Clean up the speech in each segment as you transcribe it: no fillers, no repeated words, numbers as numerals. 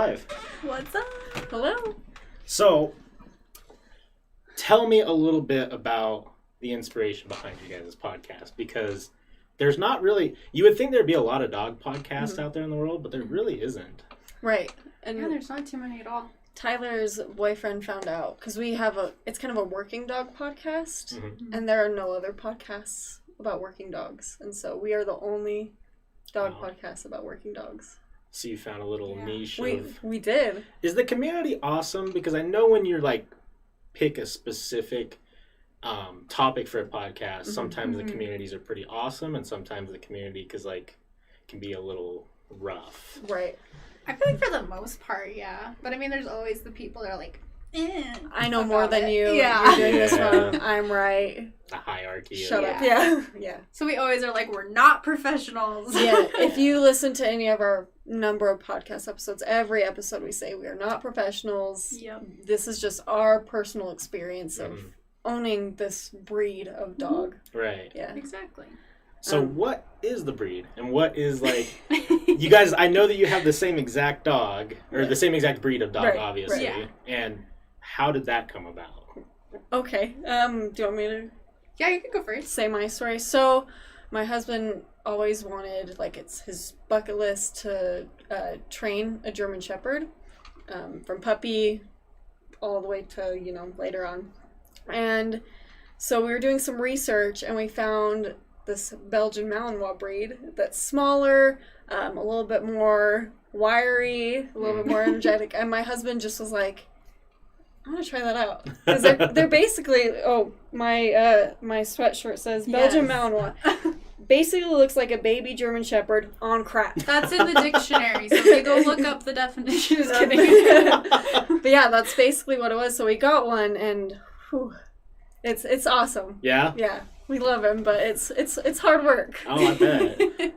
live. What's up? Hello. So, tell me a little bit about the inspiration behind you guys' podcast, because there's not really, you would think there'd be a lot of dog podcasts out there in the world, but there really isn't. Right. And yeah, there's not too many at all. Tyler's boyfriend found out, because we have it's kind of a working dog podcast, Mm-hmm. and there are no other podcasts about working dogs. And so we are the only dog podcast about working dogs. So you found a little niche We did. Is the community awesome? Because I know when you're like, pick a specific topic for a podcast, sometimes the communities are pretty awesome, and sometimes the community can be a little rough. Right. I feel like for the most part, yeah. But I mean, there's always the people that are like, I know more than you. Yeah. You're doing this wrong. I'm right. The hierarchy. Shut up. Yeah. So we always are like, we're not professionals. Yeah. If you listen to any of our number of podcast episodes, every episode we say we are not professionals. Yep. This is just our personal experience of owning this breed of dog. Right. Yeah. Exactly. So what is the breed? And what is you guys, I know that you have the same exact dog, or the same exact breed of dog, obviously. Right. Yeah. And how did that come about? Okay. Do you want me to Yeah, you can go first. say my story? So my husband always wanted, it's his bucket list to train a German Shepherd, from puppy all the way to, later on. And so we were doing some research, and we found this Belgian Malinois breed that's smaller, a little bit more wiry, a little bit more energetic. And my husband just was like, I want to try that out. Because they're basically, my sweatshirt says Belgian Malinois. Basically looks like a baby German Shepherd on crack. That's in the dictionary, so if you go look up the definition. Just kidding. But yeah, that's basically what it was. So we got one, and it's awesome. Yeah? Yeah, we love him, but it's hard work. Oh, I bet.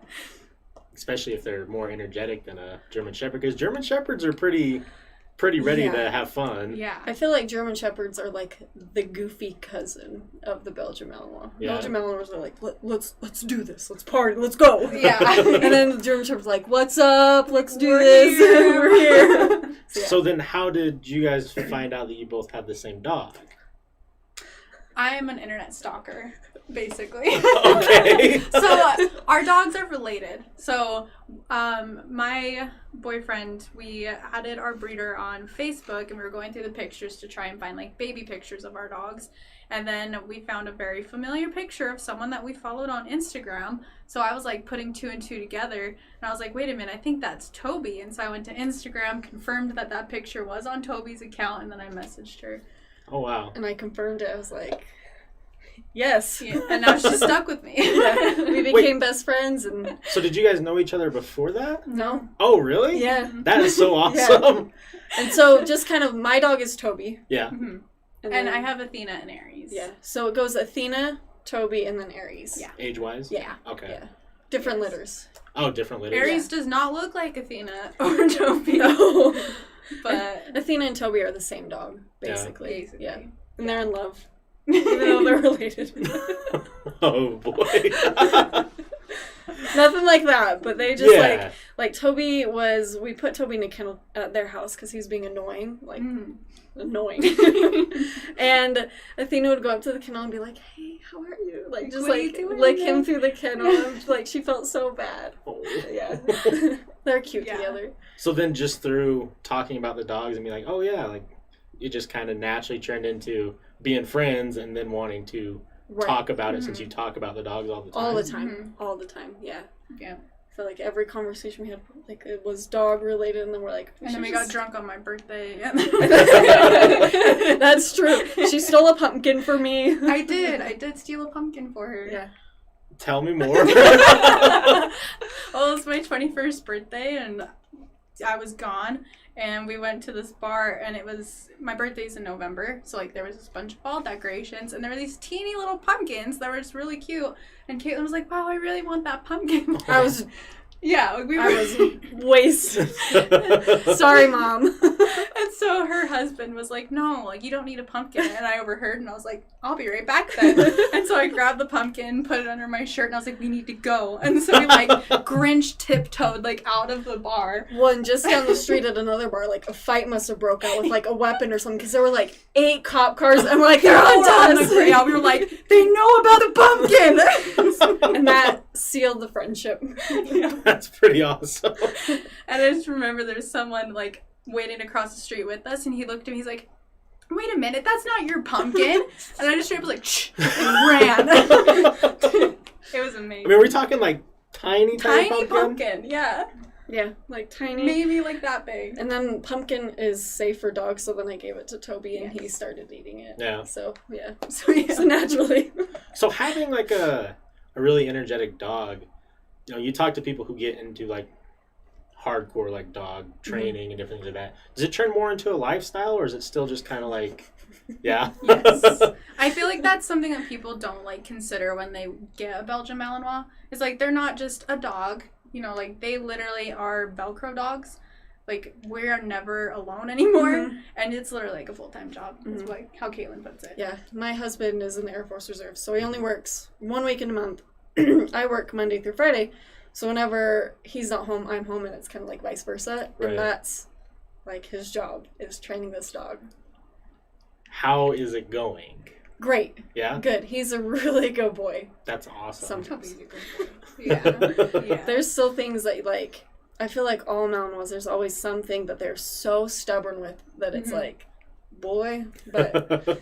Especially if they're more energetic than a German Shepherd, because German Shepherds are pretty ready to have fun. Yeah. I feel like German Shepherds are like the goofy cousin of the Belgian Malinois. Yeah. Belgian Malinois are like, let's do this, let's party, let's go. Yeah. And then the German Shepherd's like, what's up? Let's do We're this. here. We're here. So then how did you guys find out that you both had the same dog? I am an internet stalker, basically. Okay. So our dogs are related. So my boyfriend, we added our breeder on Facebook, and we were going through the pictures to try and find baby pictures of our dogs. And then we found a very familiar picture of someone that we followed on Instagram. So I was putting two and two together, and I was like, wait a minute, I think that's Toby. And so I went to Instagram, confirmed that picture was on Toby's account, and then I messaged her. Oh, wow. And I confirmed it. I was like, yes. Yeah, and now she's stuck with me. Yeah. We became best friends. And So did you guys know each other before that? no. Oh, really? Yeah. That is so awesome. And so just kind of, my dog is Toby. Yeah. Mm-hmm. And And then, I have Athena and Aries. Yeah. So it goes Athena, Toby, and then Aries. Yeah. Age-wise? Yeah. Okay. Yeah. Different litters. Oh, different litters? Aries does not look like Athena or Toby. No. But Athena and Toby are the same dog, basically. basically. Yeah. And they're in love. Even though they're related. Oh, boy. Nothing like that, but they just Yeah. like Toby we put Toby in a kennel at their house because he was being annoying, annoying. And Athena would go up to the kennel and be like, hey, how are you? Just what are you doing lick in him there? through the kennel. And, she felt so bad. Oh. Yeah. They're cute Yeah. together. So then just through talking about the dogs and being like, oh, yeah, it just kind of naturally turned into being friends and then wanting to talk about it since you talk about the dogs all the time. All the time. All the time, yeah. yeah. I feel like every conversation we had, it was dog related, and then we're like, And then we got drunk on my birthday. That's true. She stole a pumpkin for me. I did steal a pumpkin for her. Yeah. Tell me more. Well, it was my 21st birthday, and I was gone. And we went to this bar, and my birthday's in November, so there was this bunch of fall decorations, and there were these teeny little pumpkins that were just really cute. And Caitlin was like, wow, I really want that pumpkin. I was Yeah, I was wasted. Sorry, Mom. And so So her husband was like, no, like, you don't need a pumpkin. And I overheard, and I was like, I'll be right back then. And so I grabbed the pumpkin, put it under my shirt, and I was like, we need to go. And so we, like, Grinch tiptoed, like, out of the bar. One just down the street at another bar, like, a fight must have broke out with, like, a weapon or something, because there were, like, 8 cop cars, and we're like, they're on us! Yeah, we were like, they know about the pumpkin! And that sealed the friendship. Yeah. That's pretty awesome. And I just remember there's someone, like, waiting across the street with us, and he looked at me, he's like, wait a minute, that's not your pumpkin. And I just straight up was like, shh, and ran. It was amazing. I mean, we're talking like tiny pumpkin, yeah. Yeah, like tiny. Maybe like that big. And then pumpkin is safe for dogs, so then I gave it to Toby, and Yes. he started eating it. Yeah. So, yeah. So So naturally. So having like a really energetic dog, you know, you talk to people who get into like hardcore like dog training and different things like that. Does it turn more into a lifestyle, or is it still just kind of like, yeah? Yes. I feel like that's something that people don't like consider when they get a Belgian Malinois. It's like they're not just a dog, you know, like they literally are Velcro dogs. Like we are never alone anymore, and it's literally like a full-time job. That's like how Caitlin puts it. Yeah, my husband is in the Air Force Reserve, so he only works 1 week in a month. I work Monday through Friday, so whenever he's not home, I'm home, and it's kind of like vice versa. Right. And that's like his job is training this dog. How is it going? Great. Yeah? Good. He's a really good boy. That's awesome. Sometimes. Yeah. There's still things that, like, I feel like all Malinois, there's always something that they're so stubborn with that it's like, boy. But,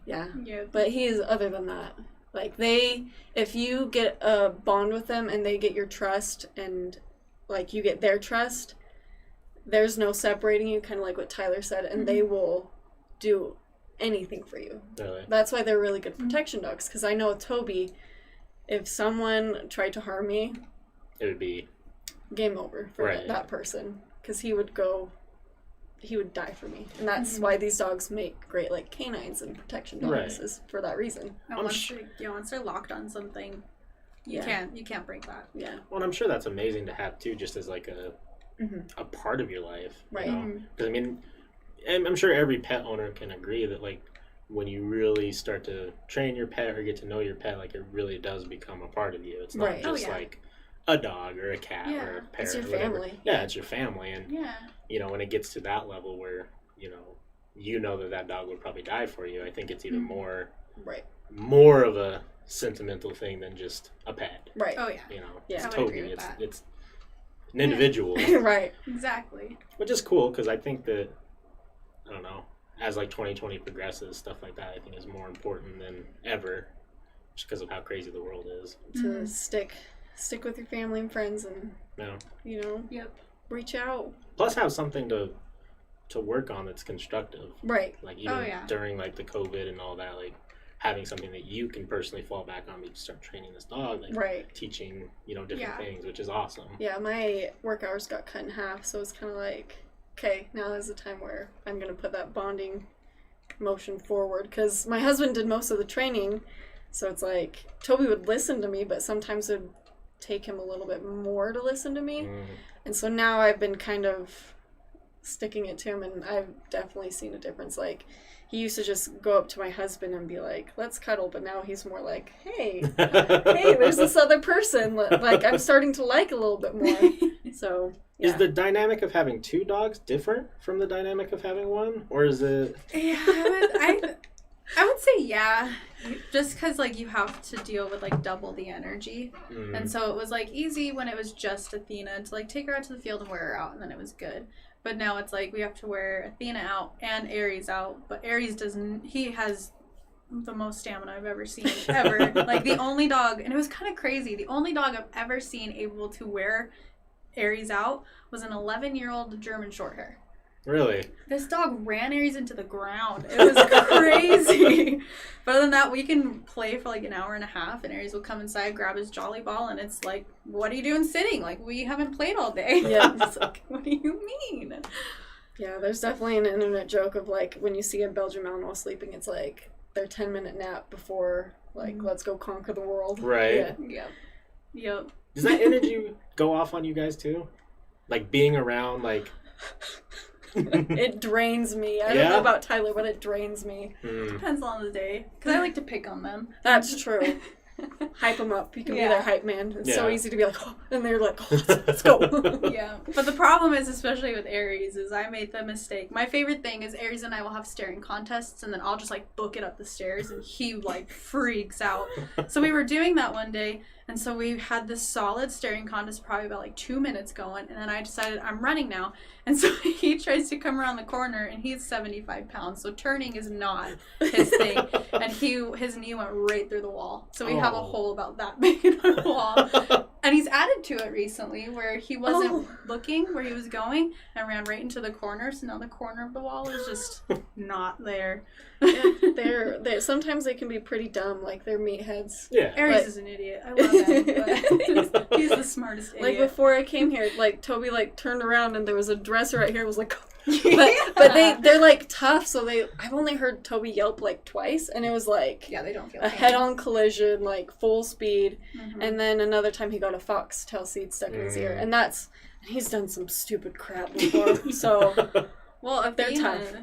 yeah. Yeah. But he's, other than that, like, if you get a bond with them and they get your trust and, like, you get their trust, there's no separating you, kind of like what Tyler said, and they will do anything for you. Really? That's why they're really good protection dogs, because I know with Toby, if someone tried to harm me, It would be game over for Right. that person, because he would die for me. And that's why these dogs make great, like, canines and protection dogs, Right. is for that reason. And I'm once they're locked on something, you can't break that. Yeah. well, and I'm sure that's amazing to have too, just as like a part of your life. Right. You know? 'Cause, I mean, I'm sure every pet owner can agree that like when you really start to train your pet or get to know your pet, like it really does become a part of you. It's not Right. just like a dog or a cat or a Yeah. parrot. It's your or whatever. family. Yeah, it's your family, and Yeah. you know when it gets to that level where you know that dog would probably die for you. I think it's even Right. more of a sentimental thing than just a pet. Right. Oh yeah. You know, Yeah. it's I would Toby. agree with that. It's an individual. Right. Exactly. Which is cool because I think that, I don't know, as like 2020 progresses, stuff like that I think is more important than ever just because of how crazy the world is. To stick with your family and friends and, You know? Yep. reach out. Plus have something to work on that's constructive. Right. Like even Oh, yeah. during like the COVID and all that, like having something that you can personally fall back on to start training this dog, like Right. teaching, different Yeah. things, which is awesome. Yeah, my work hours got cut in half, so it's kind of like, okay, now is the time where I'm going to put that bonding motion forward. Because my husband did most of the training, so it's like, Toby would listen to me, but sometimes it would take him a little bit more to listen to me. And so now I've been kind of sticking it to him, and I've definitely seen a difference. Like, he used to just go up to my husband and be like, let's cuddle, but now he's more like, hey, there's this other person, like, I'm starting to like a little bit more. So, yeah. Is the dynamic of having 2 dogs different from the dynamic of having 1? Or is it... Yeah, I would say yeah. Just because, like, you have to deal with, like, double the energy. And so it was, like, easy when it was just Athena to, like, take her out to the field and wear her out, and then it was good. But now it's, like, we have to wear Athena out and Aries out. But Aries doesn't... He has the most stamina I've ever seen, ever. Like, the only dog... And it was kind of crazy. The only dog I've ever seen able to wear Aries out was an 11-year-old German Shorthair. Really? This dog ran Aries into the ground. It was crazy. But other than that, we can play for like an hour and a half, and Aries will come inside, grab his jolly ball, and it's like, what are you doing sitting? Like, we haven't played all day. Yeah. It's like, what do you mean? Yeah, there's definitely an internet joke of, like, when you see a Belgian Malinois sleeping, it's like their 10-minute nap before, like, let's go conquer the world. Right. Yeah. Yep. Does that energy go off on you guys too? Like being around like It drains me. I don't know about Tyler, but it drains me. Depends on the day. Because I like to pick on them. That's true. Hype them up. You can be their hype man. It's so easy to be like, oh, and they're like, oh, let's go. Yeah. But the problem is, especially with Aries, is I made the mistake. My favorite thing is Aries and I will have staring contests, and then I'll just like book it up the stairs, and he like freaks out. So we were doing that one day, and so we had this solid staring contest, probably about like 2 minutes going, and then I decided I'm running now. And so he tries to come around the corner, and he's 75 pounds, so turning is not his thing. And his knee went right through the wall. So we have a hole about that big in our wall. And he's added to it recently, where he wasn't looking where he was going and ran right into the corner. So now the corner of the wall is just not there. Yeah, they're sometimes they can be pretty dumb, like they're meatheads. Yeah, Aries is an idiot. I love him, but he's the smartest idiot. Like before I came here, like Toby like turned around and there was a dresser right here. It was like, but they're like tough. So I've only heard Toby yelp like twice, and it was like they don't feel a head-on collision, like full speed. And then another time he got a foxtail seed stuck in his ear, and he's done some stupid crap before. So well, they're tough.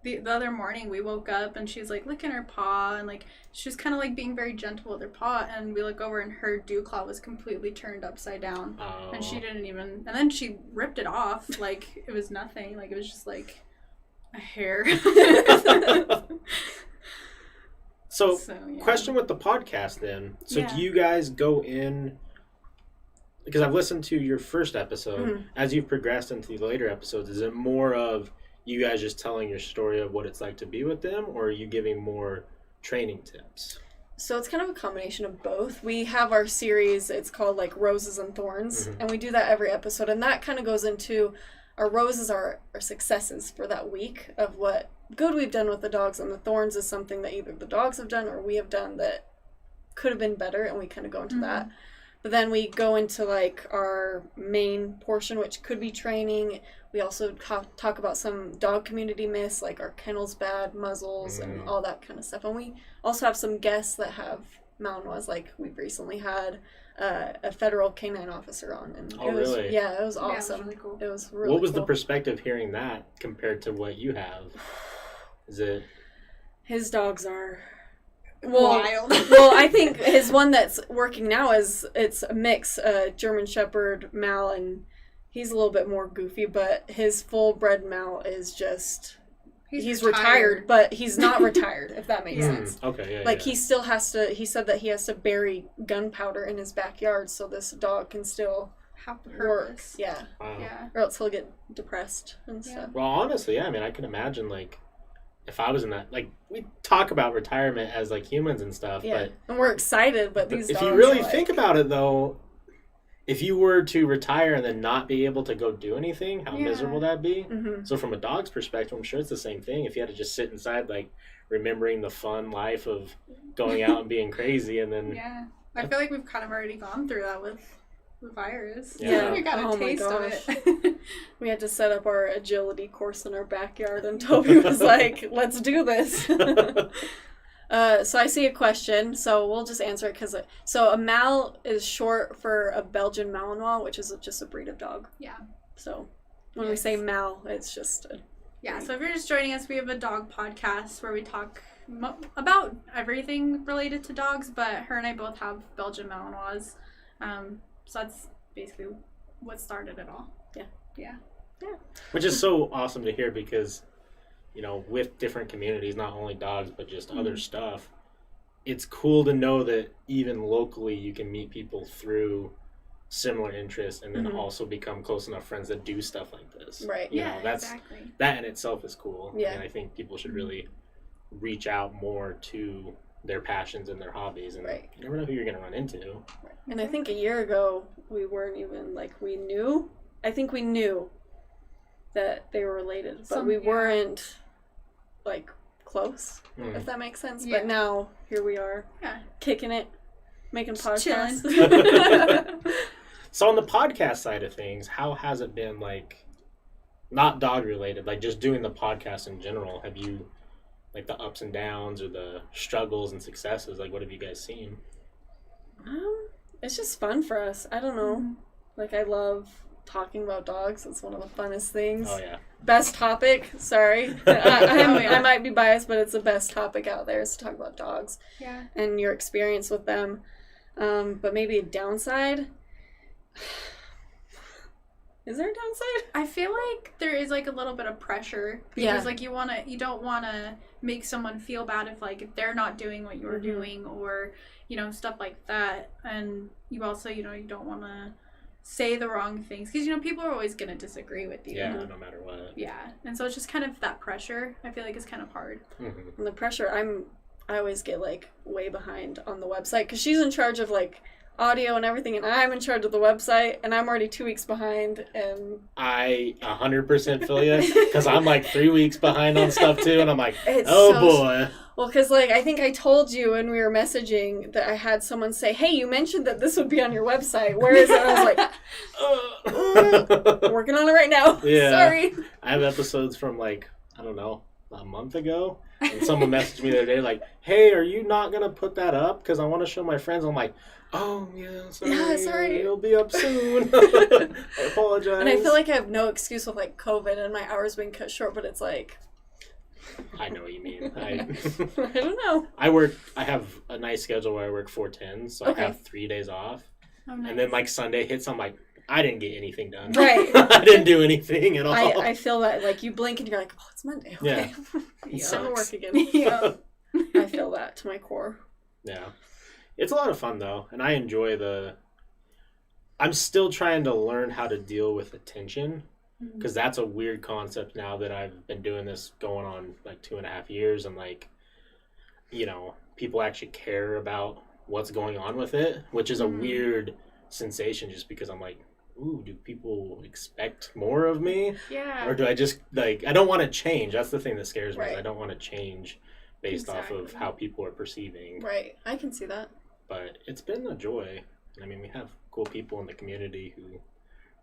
The other morning we woke up and she's like licking her paw, and like she was kind of like being very gentle with her paw, and we look over and her dew claw was completely turned upside down. And she didn't even, and then she ripped it off like it was nothing, like it was just like a hair. So question with the podcast then. So do you guys go in, because I've listened to your first episode, as you've progressed into the later episodes, is it more of you guys just telling your story of what it's like to be with them, or are you giving more training tips? So it's kind of a combination of both. We have our series, it's called like Roses and Thorns, and we do that every episode, and that kind of goes into our roses are our successes for that week of what good we've done with the dogs, and the thorns is something that either the dogs have done or we have done that could have been better, and we kind of go into that. But then we go into like our main portion, which could be training. We also talk about some dog community myths, like are kennels bad, muzzles, and all that kind of stuff. And we also have some guests that have Malinois, like we've recently had a federal canine officer on. And really? Yeah, it was awesome. Yeah, it was really cool. It was really What was cool. the perspective hearing that compared to what you have? Is it... His dogs are... wild. Well, I think his one that's working now it's a mix, German Shepherd, Mal, and he's a little bit more goofy, but his full-bred Mal is just... He's retired, but he's not retired, if that makes sense. Okay, yeah. Like, he still has to... He said that he has to bury gunpowder in his backyard so this dog can still have to work. Yeah. Wow. Yeah. Or else he'll get depressed and stuff. Well, honestly, yeah, I mean, I can imagine, like, if I was in that, like, we talk about retirement as, like, humans and stuff, but... And we're excited, but these dogs if you really are think about it, though, if you were to retire and then not be able to go do anything, how miserable that'd be. So from a dog's perspective, I'm sure it's the same thing. If you had to just sit inside, like, remembering the fun life of going out and being crazy, and then... Yeah. I feel like we've kind of already gone through that with the virus. Yeah. We got a taste of it. We had to set up our agility course in our backyard, and Toby was like, let's do this. So I see a question, so we'll just answer it. So a Mal is short for a Belgian Malinois, which is just a breed of dog. Yeah. So when we say Mal, it's just a... Yeah, so if you're just joining us, we have a dog podcast where we talk about everything related to dogs, but her and I both have Belgian Malinois. So that's basically what started it all. Yeah. Which is so awesome to hear because, you know, with different communities, not only dogs, but just other stuff, it's cool to know that even locally you can meet people through similar interests and then also become close enough friends that do stuff like this. Right. You know, that's, exactly. That in itself is cool. Yeah. And I think people should really reach out more to their passions and their hobbies, and you never know who you're going to run into. Right. And I think a year ago we weren't even like we knew that they were related, but we weren't like close, if that makes sense. But now here we are, kicking it, making podcasts. So on the podcast side of things, how has it been, like, not dog related, like just doing the podcast in general? Have you, like, the ups and downs or the struggles and successes, like, what have you guys seen? It's just fun for us. I don't know. Like, I love talking about dogs. It's one of the funnest things. Oh, yeah. best topic. Sorry. I might be biased, but it's the best topic out there is to talk about dogs. Yeah. And your experience with them. But maybe a downside. Is there a downside? I feel like there is like a little bit of pressure because like you don't want to make someone feel bad if they're not doing what you're doing or stuff like that, and you also you don't want to say the wrong things because people are always going to disagree with you. Yeah, no matter what. Yeah, and so it's just kind of that pressure. I feel like it's kind of hard. And the pressure, I always get like way behind on the website because she's in charge of like audio and everything, and I'm in charge of the website, and I'm already 2 weeks behind, and I 100% feel you, because I'm like 3 weeks behind on stuff too, and I'm like, boy. Well, because like I think I told you when we were messaging that I had someone say, hey, you mentioned that this would be on your website. Where is it? I was like, working on it right now. Yeah. Sorry. I have episodes from like, I don't know, a month ago, and someone messaged me the other day like, hey, are you not going to put that up? Because I want to show my friends. I'm like, oh, yeah, sorry. Yeah, sorry. It'll be up soon. I apologize. And I feel like I have no excuse with like COVID and my hours being cut short, but it's like... I know what you mean. I don't know. I have a nice schedule where I work 4/10, so I have 3 days off. Oh, nice. And then like Sunday hits, I'm like, I didn't get anything done. Right. I didn't do anything at all. I feel that, like, you blink and you're like, oh, it's Monday. Okay. Yeah. Time to work again. Yeah. I feel that to my core. Yeah. It's a lot of fun, though, and I enjoy I'm still trying to learn how to deal with attention, because that's a weird concept now that I've been doing this going on, like, 2.5 years, and, like, people actually care about what's going on with it, which is a weird sensation just because I'm like, ooh, do people expect more of me? Yeah. Or do I just, like, I don't want to change. That's the thing that scares me. Right. Is I don't want to change based off of how people are perceiving. Right. I can see that. But it's been a joy. I mean, we have cool people in the community who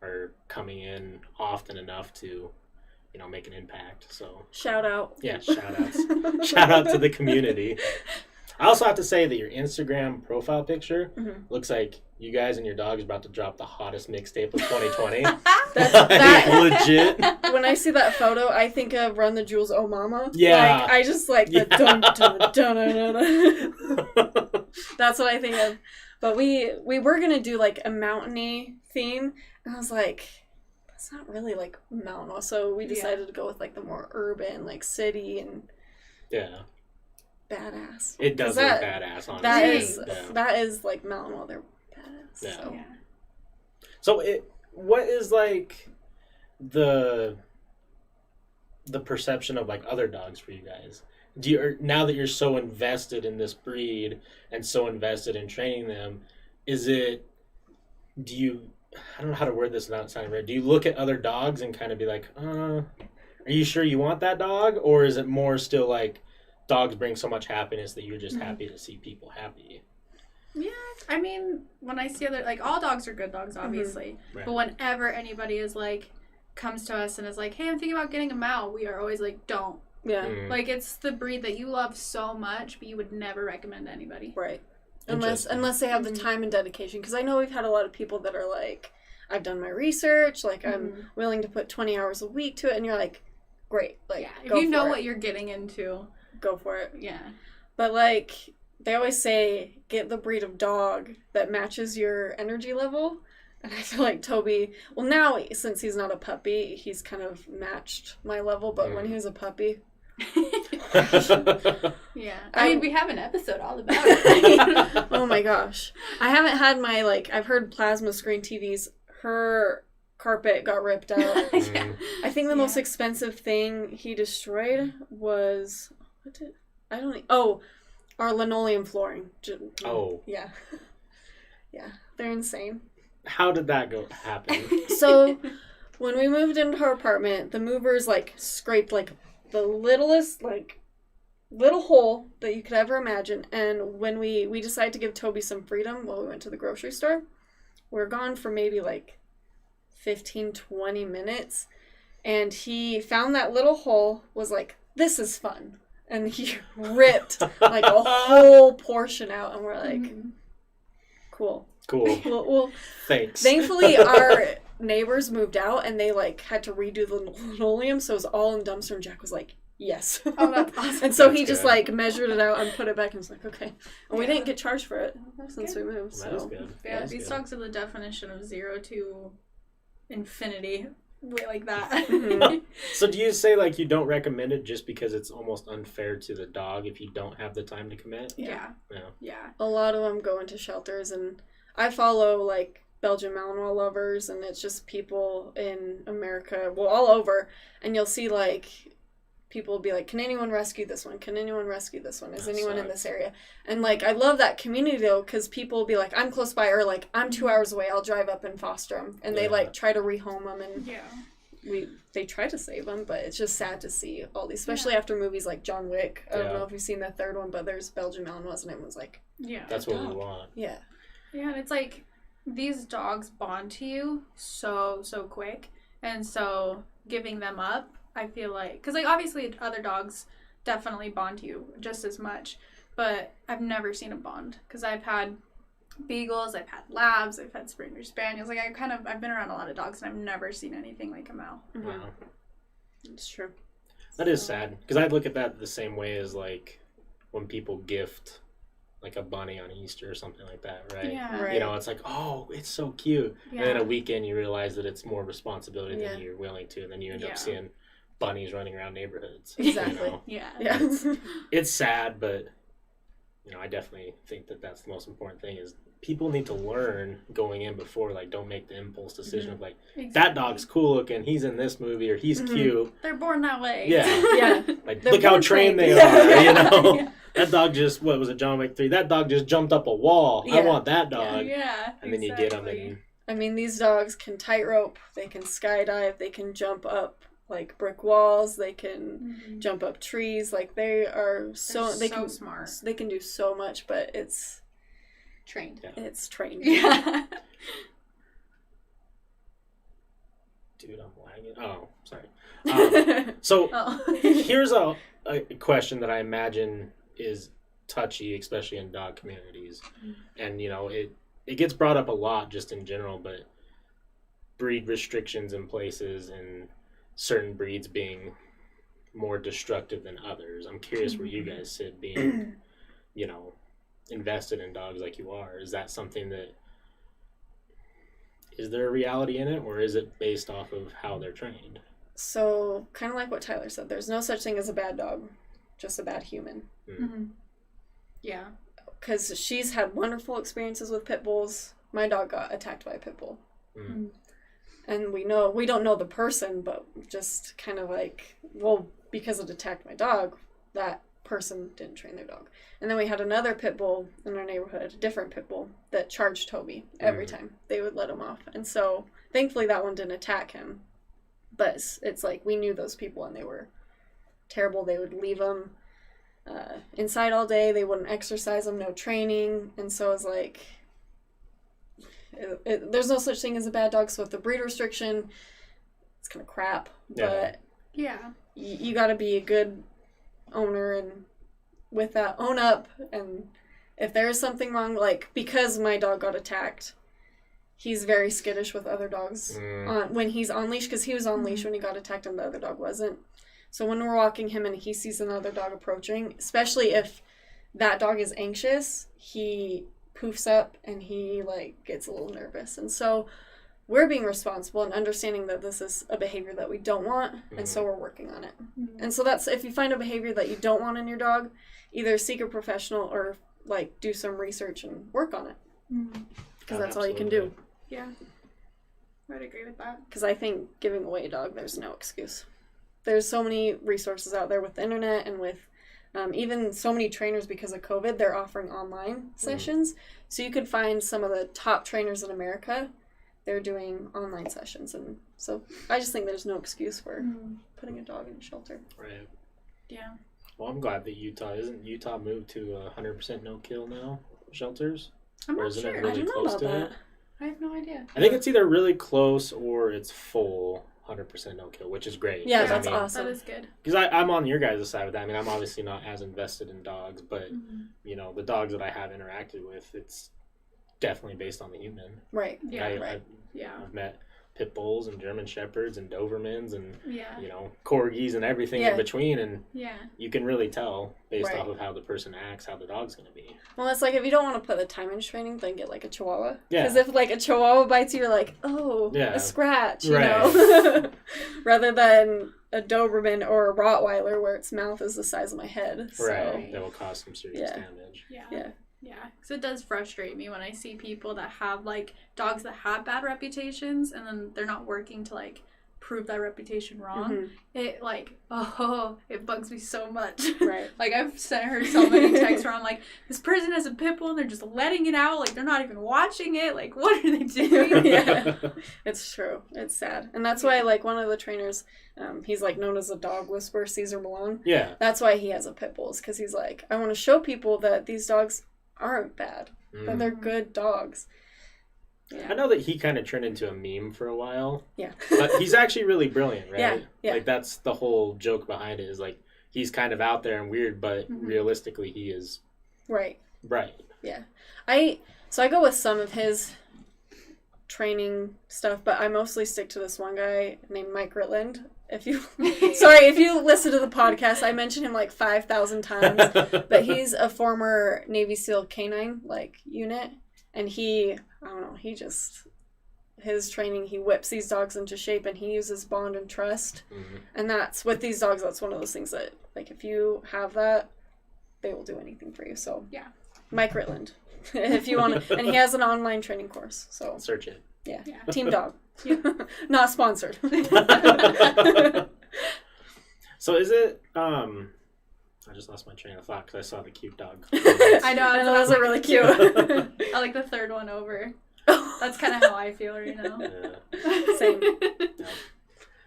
are coming in often enough to, make an impact. So shout out. Yeah, shout outs. Shout out to the community. I also have to say that your Instagram profile picture looks like you guys and your dog is about to drop the hottest mixtape of 2020. That legit. When I see that photo, I think of Run the Jewels, Oh Mama. Yeah. Like, I just like the dun dun dun dun dun. That's what I think of. But we were gonna do like a mountainy theme, and I was like, that's not really like mountain. So we decided to go with like the more urban, like city and badass. It does look badass, honestly. That is like mountain while they're badass. Yeah. So what is like the perception of like other dogs for you guys? Now that you're so invested in this breed and so invested in training them, I don't know how to word this without sounding weird. Do you look at other dogs and kind of be like, are you sure you want that dog? Or is it more still like dogs bring so much happiness that you're just happy to see people happy? Yeah, I mean, when I see other, like, all dogs are good dogs, obviously. Right. But whenever anybody is like, comes to us and is like, hey, I'm thinking about getting a Mal, we are always like, don't. Yeah. Like, it's the breed that you love so much, but you would never recommend to anybody. Right. Unless they have the time and dedication. Because I know we've had a lot of people that are like, I've done my research, like, I'm willing to put 20 hours a week to it, and you're like, great. Like, if you know what you're getting into, go for it. Yeah. But, like, they always say, get the breed of dog that matches your energy level. And I feel like Toby, well, now, since he's not a puppy, he's kind of matched my level. But when he was a puppy... Yeah. I mean, we have an episode all about it. Oh my gosh. I haven't had my, like, I've heard plasma screen TVs. Her carpet got ripped out. I think the most expensive thing he destroyed was, our linoleum flooring. Yeah. Yeah. They're insane. How did that happen? So, when we moved into our apartment, the movers, like, scraped, like, the littlest, like, little hole that you could ever imagine. And when we decided to give Toby some freedom while we went to the grocery store, we were gone for maybe, like, 15-20 minutes. And he found that little hole, was like, this is fun. And he ripped, like, a whole portion out. And we're like, cool. Well, Well, thanks. Thankfully, neighbors moved out and they like had to redo the linoleum, so it was all in dumpster, and Jack was like, yes. Oh, that's awesome. And so That's he just good. like measured it out and put it back and was like, okay. And we Yeah. didn't get charged for it That's since good. we moved. That is So good. Yeah, That is these good. dogs are the definition of 0 to infinity. Way like that. Mhm. So do you say like you don't recommend it just because it's almost unfair to the dog if you don't have the time to commit? Yeah. Yeah. Yeah. a lot of them go into shelters, and I follow like Belgian Malinois lovers, and it's just people in America, well, all over, and you'll see like people will be like, can anyone rescue this one? Can anyone rescue this one? Is That anyone in sucks. this area? And like I love that community though, because people will be like, I'm close by, or like I'm 2 hours away, I'll drive up and foster them, and they Yeah. like try to rehome them, and Yeah. they try to save them, but it's just sad to see all these, especially after movies like John Wick. I don't Yeah. know if you've seen the third one, but there's Belgian Malinois, and everyone's like, Yeah. That's what we Dog. want. yeah. Yeah, and it's like these dogs bond to you so quick, and so giving them up, I feel like, because like obviously other dogs definitely bond to you just as much, but I've never seen a bond because I've had beagles, I've had labs, I've had Springer Spaniels. Like I've been around a lot of dogs, and I've never seen anything like a Mal. Mhm. Wow. It's true. That is sad because I look at that the same way as like when people gift like a bunny on Easter or something like that, right? Yeah. Right. You know, it's like, oh, it's so cute. Yeah. And then a weekend you realize that it's more responsibility Yeah. than you're willing to, and then you end Yeah. up seeing bunnies running around neighborhoods. Exactly. You know? Yeah. Yeah. It's sad, but you know, I definitely think that that's the most important thing is people need to learn going in before, like, don't make the impulse decision of like, Exactly. that dog's cool looking, he's in this movie, or he's Mhm. cute. They're born that way. Yeah. Yeah. Like, They're look how born trained they trained. are, you Yeah. know? Yeah. That dog just, what was it, John Wick 3? That dog just jumped up a wall. I Yeah. want that dog. Yeah. And then you get them exactly. and I mean, these dogs can tightrope, they can skydive, they can jump up like brick walls, they can Mhm. jump up trees. Like they are so They're they so can smart. They can do so much, but it's Trained. trained. Yeah. dude, I'm lagging. Oh, sorry. So Oh. here's a question that I imagine is touchy, especially in dog communities. And, you know, it gets brought up a lot just in general, but breed restrictions in places and certain breeds being more destructive than others. I'm curious where you guys sit being, you know, invested in dogs like you are. Is that something that, is there a reality in it, or is it based off of how they're trained? So kind of like what Tyler said, there's no such thing as a bad dog, just a bad human. Mhm. Yeah. Because she's had wonderful experiences with pit bulls. My dog got attacked by a pit bull. Mm. And we don't know the person, but just kind of like, well, because it attacked my dog, that person didn't train their dog. And then we had another pit bull in our neighborhood, a different pit bull, that charged Toby every time. They would let him off. And so thankfully that one didn't attack him. But it's like we knew those people and they were terrible. They would leave him inside all day. They wouldn't exercise him, no training. And so it was like, there's no such thing as a bad dog. So with the breed restriction, it's kind of crap. Yeah. But Yeah. you got to be a good owner, and with that, own up. And if there is something wrong, like because my dog got attacked, he's very skittish with other dogs when he's on leash, because he was on leash when he got attacked and the other dog wasn't. So when we're walking him and he sees another dog approaching, especially if that dog is anxious, he poofs up and he like gets a little nervous. And so we're being responsible and understanding that this is a behavior that we don't want, and so we're working on it. And so that's, if you find a behavior that you don't want in your dog, either seek a professional or like do some research and work on it, because that's all you can do. Yeah. I'd agree with that. Because I think giving away a dog, there's no excuse. There's so many resources out there with the internet and with even so many trainers. Because of COVID, they're offering online sessions. So you could find some of the top trainers in America. They're doing online sessions. And so I just think there's no excuse for putting a dog in a shelter. Right. Yeah. Well, I'm glad that isn't Utah moved to 100% no-kill now shelters? I'm Or not isn't it sure. really I don't know close about to that. it? I have no idea. I think it's either really close or it's full 100% no-kill, which is great. Yeah, 'Cause, that's I mean, awesome. That is good. Because I'm on your guys' side with that. I mean, I'm obviously not as invested in dogs, but, you know, the dogs that I have interacted with, it's definitely based on the human. Right. Yeah. I, right. Yeah. I've met pit bulls and German Shepherds and Dobermans and Yeah. you know, corgis and everything Yeah. in between, and Yeah. you can really tell based Right. off of how the person acts how the dog's gonna be. Well, it's like if you don't want to put the time in training, then get like a Chihuahua. Yeah. Because if like a Chihuahua bites you, you're like, oh, Yeah. a scratch, you Right. know, rather than a Doberman or a Rottweiler where its mouth is the size of my head. So. Right, that will cause some serious Yeah. damage. Yeah. Yeah. Yeah, because it does frustrate me when I see people that have like dogs that have bad reputations and then they're not working to like prove that reputation wrong. Mhm. It it bugs me so much. Right. Like I've sent her so many texts where I'm like, this person has a pit bull and they're just letting it out, like they're not even watching it. Like what are they doing? Yeah. It's true. It's sad. And that's why like one of the trainers, he's like known as a dog whisperer, Caesar Malone. Yeah. That's why he has a pit bull, because he's like, I want to show people that these dogs aren't bad, that they're good dogs. Yeah. I know that he kind of turned into a meme for a while. Yeah. But he's actually really brilliant, right? Yeah, yeah. Like that's the whole joke behind it is like he's kind of out there and weird, but realistically he is Right. bright. Yeah. I go with some of his training stuff, but I mostly stick to this one guy named Mike Ritland. If you listen to the podcast, I mentioned him like 5,000 times, but he's a former Navy SEAL canine like unit, and I don't know, his training, he whips these dogs into shape and he uses bond and trust. Mhm. And that's with these dogs, that's one of those things that like if you have that, they will do anything for you. So Yeah. Mike Ritland. If you want to, and he has an online training course. So Search it. yeah. Yeah. Team Dog. Not sponsored. So is it I just lost my train of thought because I saw the cute dog. I know, I know, those are really cute. I like the third one over. That's kind of how I feel right now. Yeah. Same. Yeah.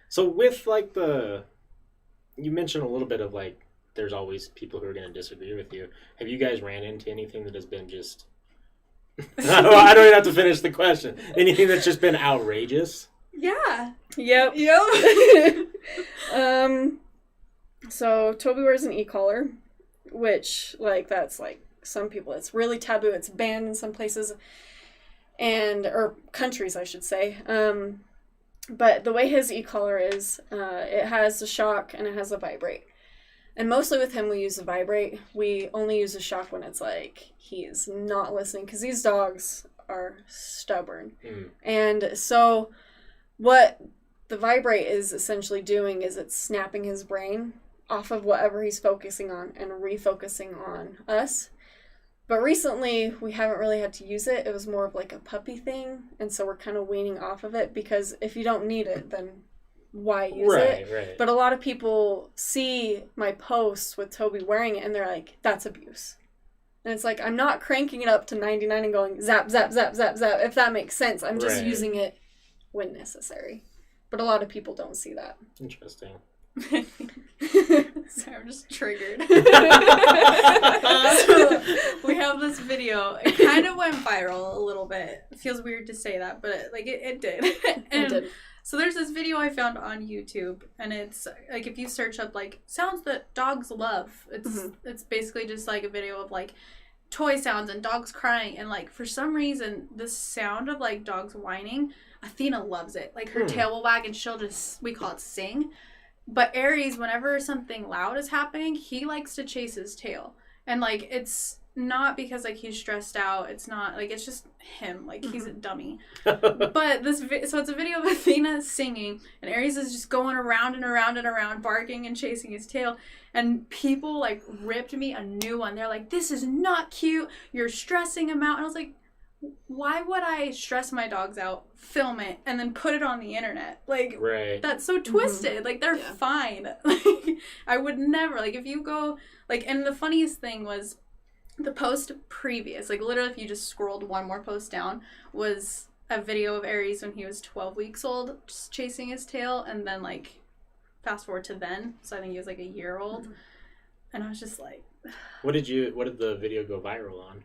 So with like you mentioned a little bit of like there's always people who are going to disagree with you. Have you guys ran into anything that has been just I don't even have to finish the question. Anything that's just been outrageous? Yeah. Yep. Yep. So Toby wears an e-collar, which like that's like some people it's really taboo. It's banned in some places or countries, I should say. But the way his e-collar is, it has a shock and it has a vibrate. And mostly with him, we use a vibrate. We only use a shock when it's like he's not listening, because these dogs are stubborn. Mm. And so what the vibrate is essentially doing is it's snapping his brain off of whatever he's focusing on and refocusing on us. But recently, we haven't really had to use it. It was more of like a puppy thing. And so we're kind of weaning off of it, because if you don't need it, then why use it? Right. But a lot of people see my posts with Toby wearing it and they're like, that's abuse. And it's like, I'm not cranking it up to 99 and going zap, zap, zap, zap, zap, if that makes sense. I'm just Right. using it when necessary. But a lot of people don't see that. Interesting. Sorry, I'm just triggered. So, we have this video. It kind of went viral a little bit. It feels weird to say that, but it did. And It did. so there's this video I found on YouTube, and it's like if you search up like sounds that dogs love, it's basically just like a video of like toy sounds and dogs crying, and like for some reason the sound of like dogs whining, Athena loves it. Like her tail will wag and she'll just, we call it sing. But Aries, whenever something loud is happening, he likes to chase his tail. And, like, it's not because, like, he's stressed out. It's not, like, it's just him. Like, he's a dummy. But so it's a video of Athena singing, and Aries is just going around and around and around, barking and chasing his tail. And people, like, ripped me a new one. They're like, this is not cute. You're stressing him out. And I was like, why would I stress my dogs out, film it, and then put it on the internet? Like, right. That's so twisted. Like, they're fine. Like, I would never. Like, if you go, like, and the funniest thing was the post previous, like, literally if you just scrolled one more post down, was a video of Aries when he was 12 weeks old, just chasing his tail, and then, like, fast forward to then, so I think he was, like, a year old, and I was just like... What did the video go viral on?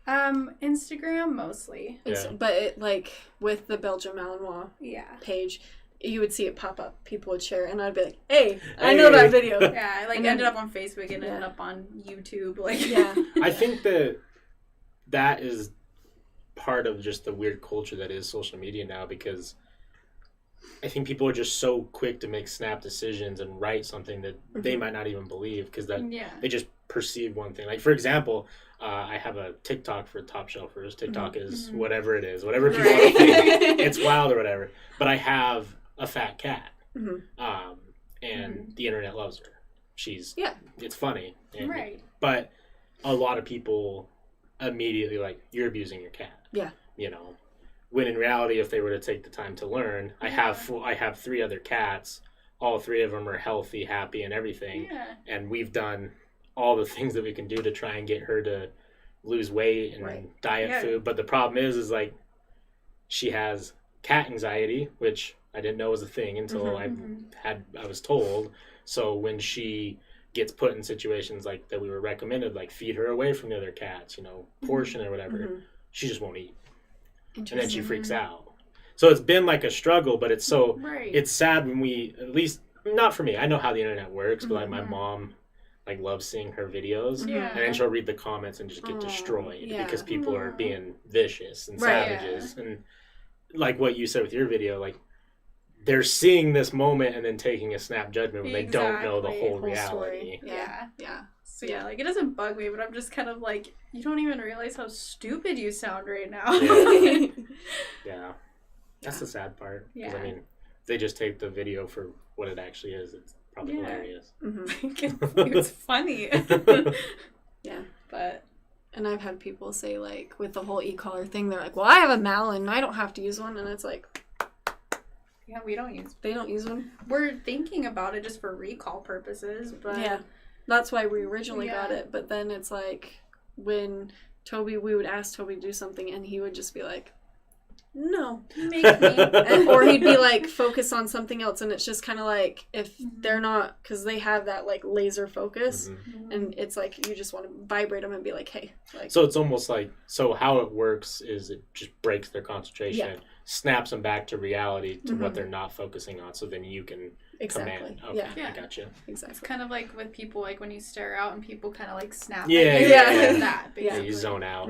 Instagram mostly. Yeah. But it, like with the Belgian Malinois page, you would see it pop up. People would share, and I'd be like, "Hey, I know that video." Yeah, I like and ended then, up on Facebook and ended up on YouTube. Like, yeah, I think that is part of just the weird culture that is social media now, because I think people are just so quick to make snap decisions and write something that they might not even believe because they just perceive one thing. Like, for example, I have a TikTok for top shelfers. TikTok is whatever it is, whatever people want to think. It's wild or whatever. But I have a fat cat, and the internet loves her. It's funny. And, but a lot of people immediately like, you're abusing your cat. Yeah. You know, when in reality, if they were to take the time to learn, I have 3 other cats. All 3 of them are healthy, happy, and everything. Yeah. And we've done all the things that we can do to try and get her to lose weight and diet food. But the problem is like, she has cat anxiety, which I didn't know was a thing until I was told. So when she gets put in situations like that we were recommended, like feed her away from the other cats, you know, portion or whatever, she just won't eat. And then she freaks out. So it's been like a struggle, but it's so it's sad when we, at least not for me, I know how the internet works, but like my mom like loves seeing her videos, and then she'll read the comments and just get destroyed because people are being vicious and savages. And like what you said with your video, like they're seeing this moment and then taking a snap judgment when they don't know the whole reality. Story. Yeah. So yeah, like it doesn't bug me, but I'm just kind of like, you don't even realize how stupid you sound right now. Yeah. That's the sad part. Because I mean, if they just take the video for what it actually is, it's probably hilarious. It's funny. But and I've had people say like with the whole e-collar thing, they're like, well, I have a Malin, I don't have to use one, and it's like, yeah, they don't use one. We're thinking about it just for recall purposes, but that's why we originally got it. But then it's like when we would ask Toby to do something and he would just be like, no, make me. Or he'd be like, focus on something else. And it's just kind of like, if they're not, because they have that like laser focus, and it's like you just want to vibrate them and be like, hey. Like, so it's almost like, so how it works is it just breaks their concentration, snaps them back to reality, to what they're not focusing on. So then you can command. Okay, I gotcha. Exactly. It's kind of like with people, like when you stare out and people kind of like snap. That, you zone out.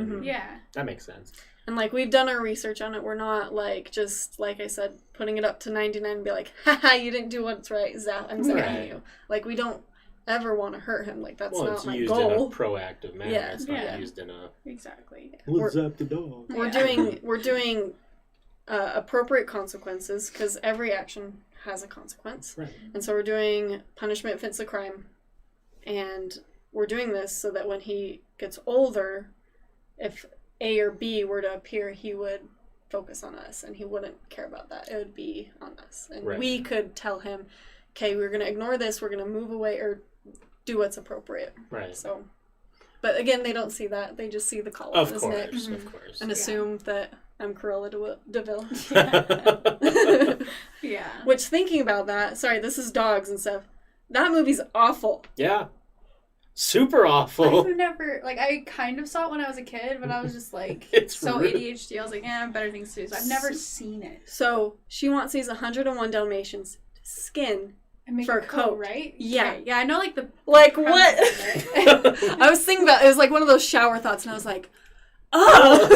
That makes sense. And, like, we've done our research on it. We're not, like, just, like I said, putting it up to 99 and be like, haha, you didn't do what's right. I'm zapping you. Like, we don't ever want to hurt him. Like, that's not my goal. It's used in a proactive manner. It's not used in a... Exactly. Let's zap the dog. We're doing appropriate consequences, because every action has a consequence. Right. And so we're doing punishment fits the crime. And we're doing this so that when he gets older, if A or B were to appear, he would focus on us and he wouldn't care about that. It would be on us. And we could tell him, okay, we're going to ignore this, we're going to move away or do what's appropriate. Right. So, but again, they don't see that. They just see the collar on his neck. Of course. And assume that I'm Cruella DeVille. Which, thinking about that, sorry, this is dogs and stuff. That movie's awful. Yeah. Super awful. I've never, like, I kind of saw it when I was a kid, but I was just like, it's so rude. ADHD. I was like, I have better things to do. So I've never seen it. So she wants these 101 Dalmatians skin and make for a coat, right? Yeah. Okay. Yeah, I know, like, the... Like, what? I was thinking about it. It was like one of those shower thoughts, and I was like, oh!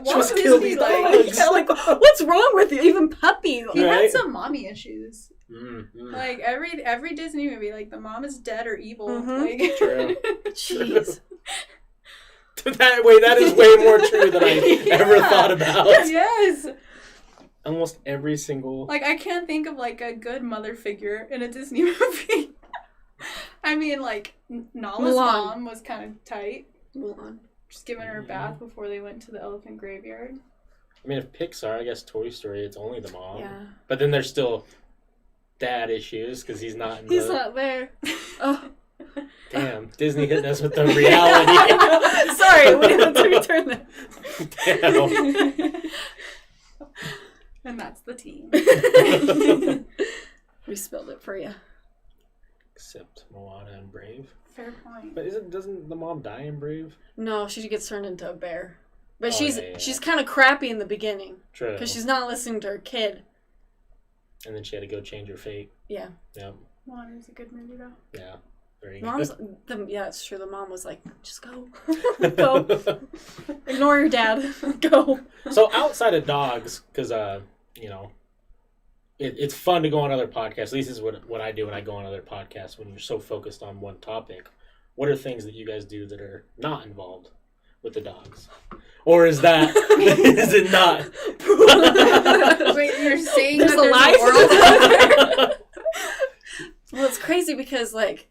Just kill these dogs. Like, what's wrong with you? Even puppy. He had some mommy issues. Mm-hmm. Like every Disney movie, like the mom is dead or evil. Like, True. Jeez. That is way more true than I ever thought about. Yes. Almost every single. Like, I can't think of like a good mother figure in a Disney movie. I mean, like Nala's mom was kind of tight. Mulan. Just giving her a bath before they went to the elephant graveyard. I mean, if Pixar, I guess Toy Story, it's only the mom. Yeah. But then there's still dad issues because he's not in He's not there. Oh. Damn, Disney hitting us with the reality. Sorry, we have to return that. Damn. And that's the team. We spilled it for you. Except Moana and Brave. Fair point. But doesn't the mom die in Brave? No, she gets turned into a bear. But she's kind of crappy in the beginning. True. Because she's not listening to her kid. And then she had to go change her fate. Yeah. Yeah. Moana's a good movie, though. Yeah. Very good. Yeah, it's true. The mom was like, just go. Go. Ignore your dad. Go. So outside of dogs, because, it's fun to go on other podcasts. At least this is what I do when I go on other podcasts. When you're so focused on one topic, what are things that you guys do that are not involved with the dogs, or is that is it not? Wait, you're saying There's that a life? a world out there? Well, it's crazy because, like,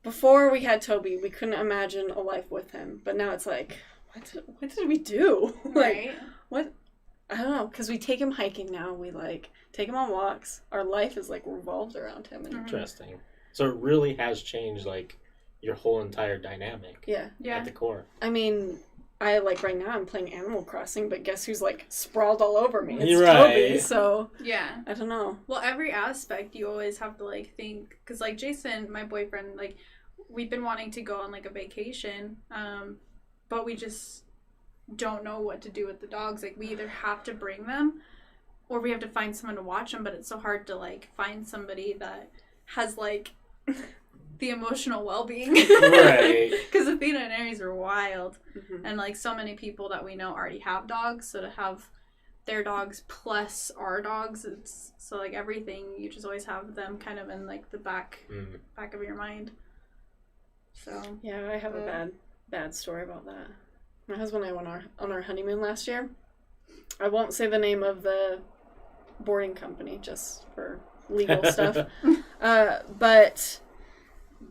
before we had Toby, we couldn't imagine a life with him. But now it's like, what did we do? Like, Right. what? I don't know. Because we take him hiking now. We, like, take him on walks. Our life is, like, revolved around him. And Interesting. So it really has changed, like, your whole entire dynamic yeah. at the core. I mean, right now I'm playing Animal Crossing, but guess who's, like, sprawled all over me? It's You're right. Toby, so Yeah. I don't know. Well, every aspect you always have to, like, think, because, like, Jason, my boyfriend, like, we've been wanting to go on, like, a vacation, but we just don't know what to do with the dogs. Like, we either have to bring them or we have to find someone to watch them, but it's so hard to, like, find somebody that has, like, the emotional well-being. Right. Because Athena and Aries are wild. Mm-hmm. And, like, so many people that we know already have dogs, so to have their dogs plus our dogs, it's so, like, everything, you just always have them kind of in, like, the back of your mind. So Yeah, I have a bad story about that. My husband and I went on our honeymoon last year. I won't say the name of the boarding company just for legal stuff. But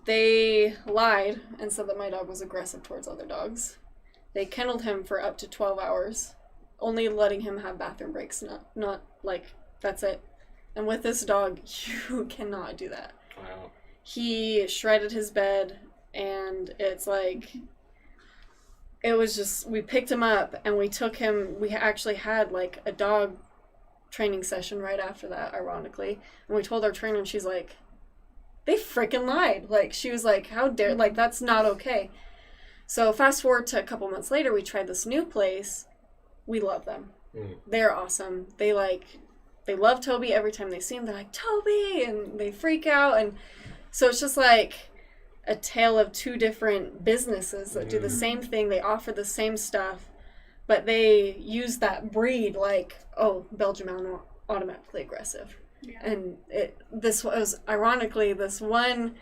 they lied and said that my dog was aggressive towards other dogs. They kenneled him for up to 12 hours, only letting him have bathroom breaks, not like, that's it. And with this dog, you cannot do that. Wow. He shredded his bed, and it's like, it was just, we picked him up and we took him, we actually had like a dog training session right after that, ironically. And we told our trainer, and she's like, they freaking lied. Like, she was like, how dare, like, that's not okay. So fast forward to a couple months later, we tried this new place. We love them. They're awesome. They love Toby. Every time they see him, they're like, Toby, and they freak out. And so it's just like a tale of two different businesses that do the same thing. They offer the same stuff, but they use that breed, like, oh, Belgian Mountain automatically aggressive. yeah. And this was, ironically, this one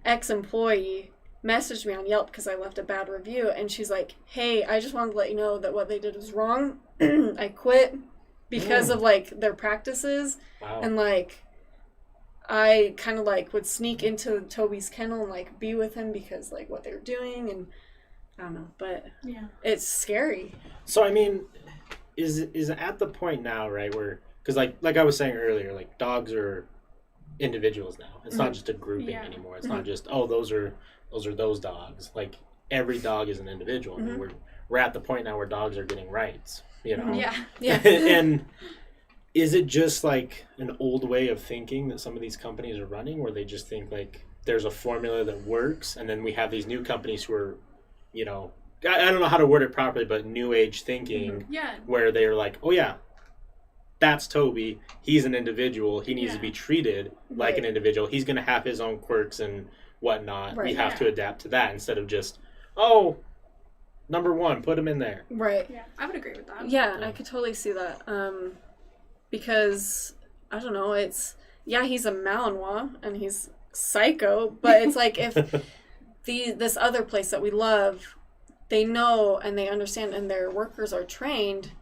ex-employee messaged me on Yelp because I left a bad review, and she's like, hey, I just wanted to let you know that what they did was wrong. I quit because of, like, their practices. Wow. And, like, I kind of, like, would sneak into Toby's kennel and, like, be with him because, like, what they were doing, and I don't know, but Yeah. it's scary. So I mean, is it at the point now, right, where, because like I was saying earlier, like, dogs are individuals now. It's not just a grouping Yeah. anymore. It's not just, oh, those are those dogs. Like, every dog is an individual. I mean, we're at the point now where dogs are getting rights, you know. Yeah. Yeah. And is it just like an old way of thinking that some of these companies are running, where they just think like there's a formula that works, and then we have these new companies who are, you know, I don't know how to word it properly, but new age thinking, Yeah. where they're like, oh yeah, that's Toby. He's an individual. He needs to be treated like an individual. He's going to have his own quirks and whatnot. Right. We have to adapt to that instead of just, oh, number one, put him in there. Right. Yeah. I would agree with that. Yeah, I could totally see that. Because, I don't know, it's, yeah, he's a Malinois, and he's psycho, but it's like, if this other place that we love, they know and they understand, and their workers are trained,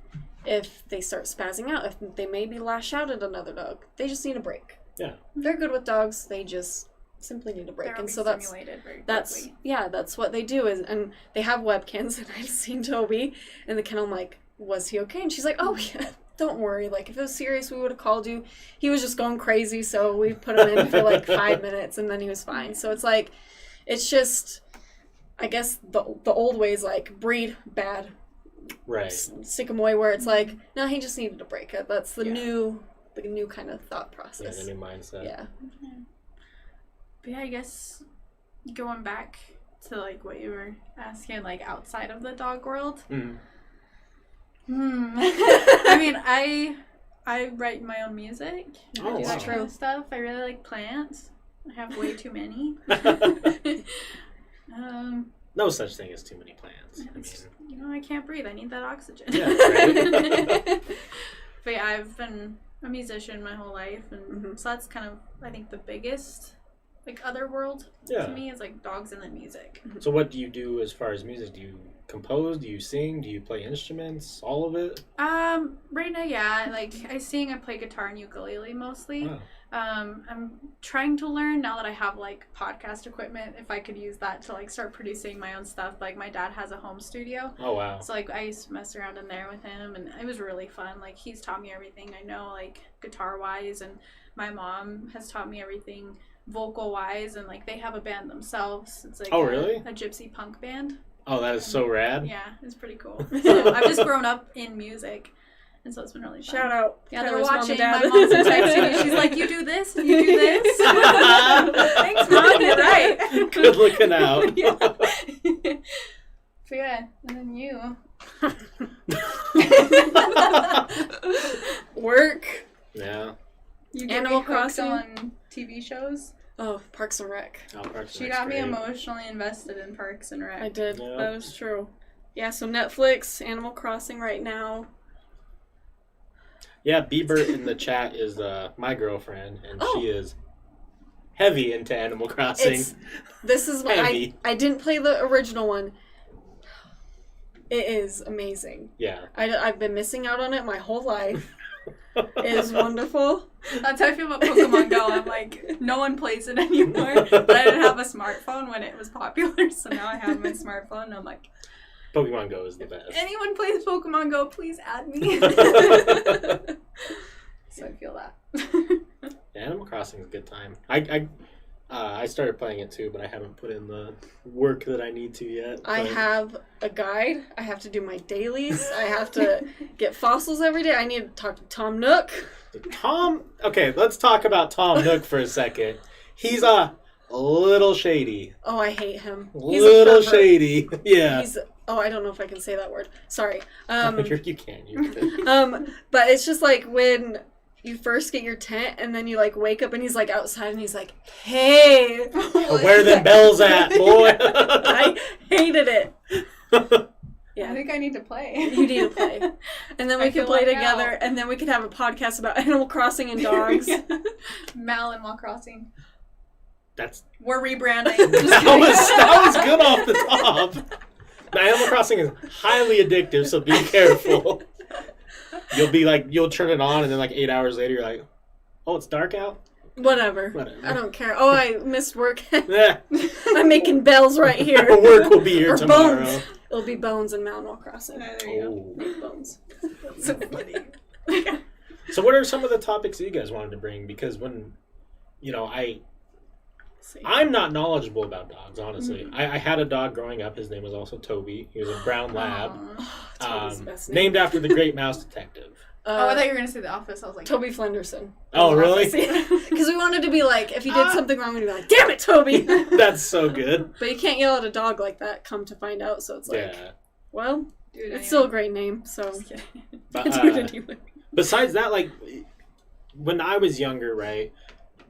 if they start spazzing out, if they maybe lash out at another dog, they just need a break. Yeah. They're good with dogs, they just simply need a break. They're And always so that's stimulated very that's quickly. yeah, that's what they do. Is, and they have webcams, and I've seen Toby in the kennel. I'm like, was he okay? And she's like, oh yeah, don't worry, like, if it was serious, we would have called you. He was just going crazy, so we put him in for like 5 minutes, and then he was fine. So it's like, it's just, I guess the old ways, like, breed bad, Right. stick him away, where it's like, no, he just needed a break. That's the Yeah. new kind of thought Yeah, process. the new mindset. Yeah. But yeah, I guess going back to, like, what you were asking, like, outside of the dog world. Mm. I mean, I write my own music. Oh, I do that wow. kind of stuff. I really like plants. I have way too many. No such thing as too many plants. I mean, It's, you know, I can't breathe. I need that oxygen. Yeah, right. But yeah, I've been a musician my whole life, and so that's kind of, I think, the biggest like other world to me is like dogs and then music. So what do you do as far as music? Do you compose? Do you sing? Do you play instruments? All of it? Right now, yeah. Like I sing, I play guitar and ukulele mostly. Wow. I'm trying to learn now that I have like podcast equipment, if I could use that to like start producing my own stuff. Like my dad has a home studio. Oh wow. So like I used to mess around in there with him, and it was really fun. Like he's taught me everything I know, like guitar wise, and my mom has taught me everything vocal wise, and like they have a band themselves. It's like really? a gypsy punk band. Oh, that is so rad. Yeah, it's pretty cool. So I've just grown up in music, and so it's been really fun. Shout out. Yeah, Tyler's they're watching. Mom My and mom's Dad. texting me. She's like, you do this and you do this. Thanks, Mom. You're right. Good looking out. Yeah. So yeah, and then you. Work. Yeah. You Animal get me hooked Crossing. on TV shows. Oh, Parks and Rec. Oh, Parks and She Rec's got me great. emotionally invested in Parks and Rec. I did. Yeah. That was true. Yeah, so Netflix, Animal Crossing right now. Yeah, Bieber in the chat is my girlfriend, and Oh. she is heavy into Animal Crossing. This is my Heavy. I didn't play the original one. It is amazing. Yeah. I've been missing out on it my whole life. It is wonderful. That's how I feel about Pokemon Go. I'm like, no one plays it anymore. But I didn't have a smartphone when it was popular, so now I have my smartphone, and I'm like, Pokemon Go is the best. anyone plays Pokemon Go, please add me. So I feel that. Yeah, Animal Crossing is a good time. I started playing it too, but I haven't put in the work that I need to yet. I but- have a guide. I have to do my dailies. I have to get fossils every day. I need to talk to Tom Nook. Okay, let's talk about Tom Nook for a second. He's a little shady. Oh, I hate him. He's Little a pervert. shady. Yeah. I don't know if I can say that word. Sorry. You can. You can. But it's just like when you first get your tent and then you like wake up and he's like outside and he's like, "Hey, Where them bells at, boy?" I hated it. I Yeah, think I need to play. you need to play, and then we I could feel play left together, out. and then we could have a podcast about Animal Crossing and dogs. Mal Animal Crossing. That's We're rebranding. that was good off the top. Now, Animal Crossing is highly addictive, so be careful. You'll turn it on, and then like 8 hours later, you're like, "Oh, it's dark out." Whatever. Whatever. I don't care. Oh, I missed work. Yeah. I'm making bells right here. Work will be here Or tomorrow. bones. It'll be Bones and Animal Crossing. There you Oh. Make bones. So funny. So, what are some of the topics that you guys wanted to bring? Because when, I'm not knowledgeable about dogs, honestly. Mm-hmm. I had a dog growing up. His name was also Toby. He was a brown lab, Toby's the best name. named after the Great Mouse Detective. Oh, I thought you were going to say The Office. I was like, Toby Flenderson. Oh, really? Because we wanted to be like, if he did something wrong, we'd be like, "Damn it, Toby!" That's so good. But you can't yell at a dog like that. Come to find out, so it's like, Yeah. well, Dude, it's still a great name. So Just kidding. But, do it anyway. besides that, like, when I was younger, right,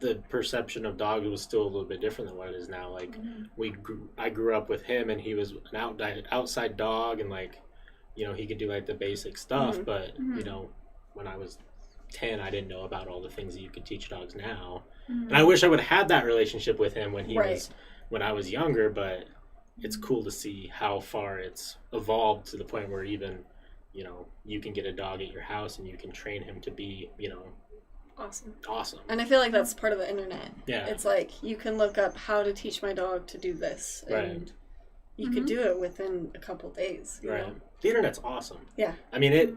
the perception of dogs was still a little bit different than what it is now. Like, I grew up with him, and he was an outside dog, and like, he could do like the basic stuff. But when I was 10, I didn't know about all the things that you could teach dogs now. And I wish I would have had that relationship with him when when I was younger. But it's cool to see how far it's evolved to the point where even you can get a dog at your house and you can train him to be awesome. And I feel like that's part of the internet. Yeah. It's like you can look up how to teach my dog to do this, and you could do it within a couple days. You know? The internet's awesome. Yeah. I mean,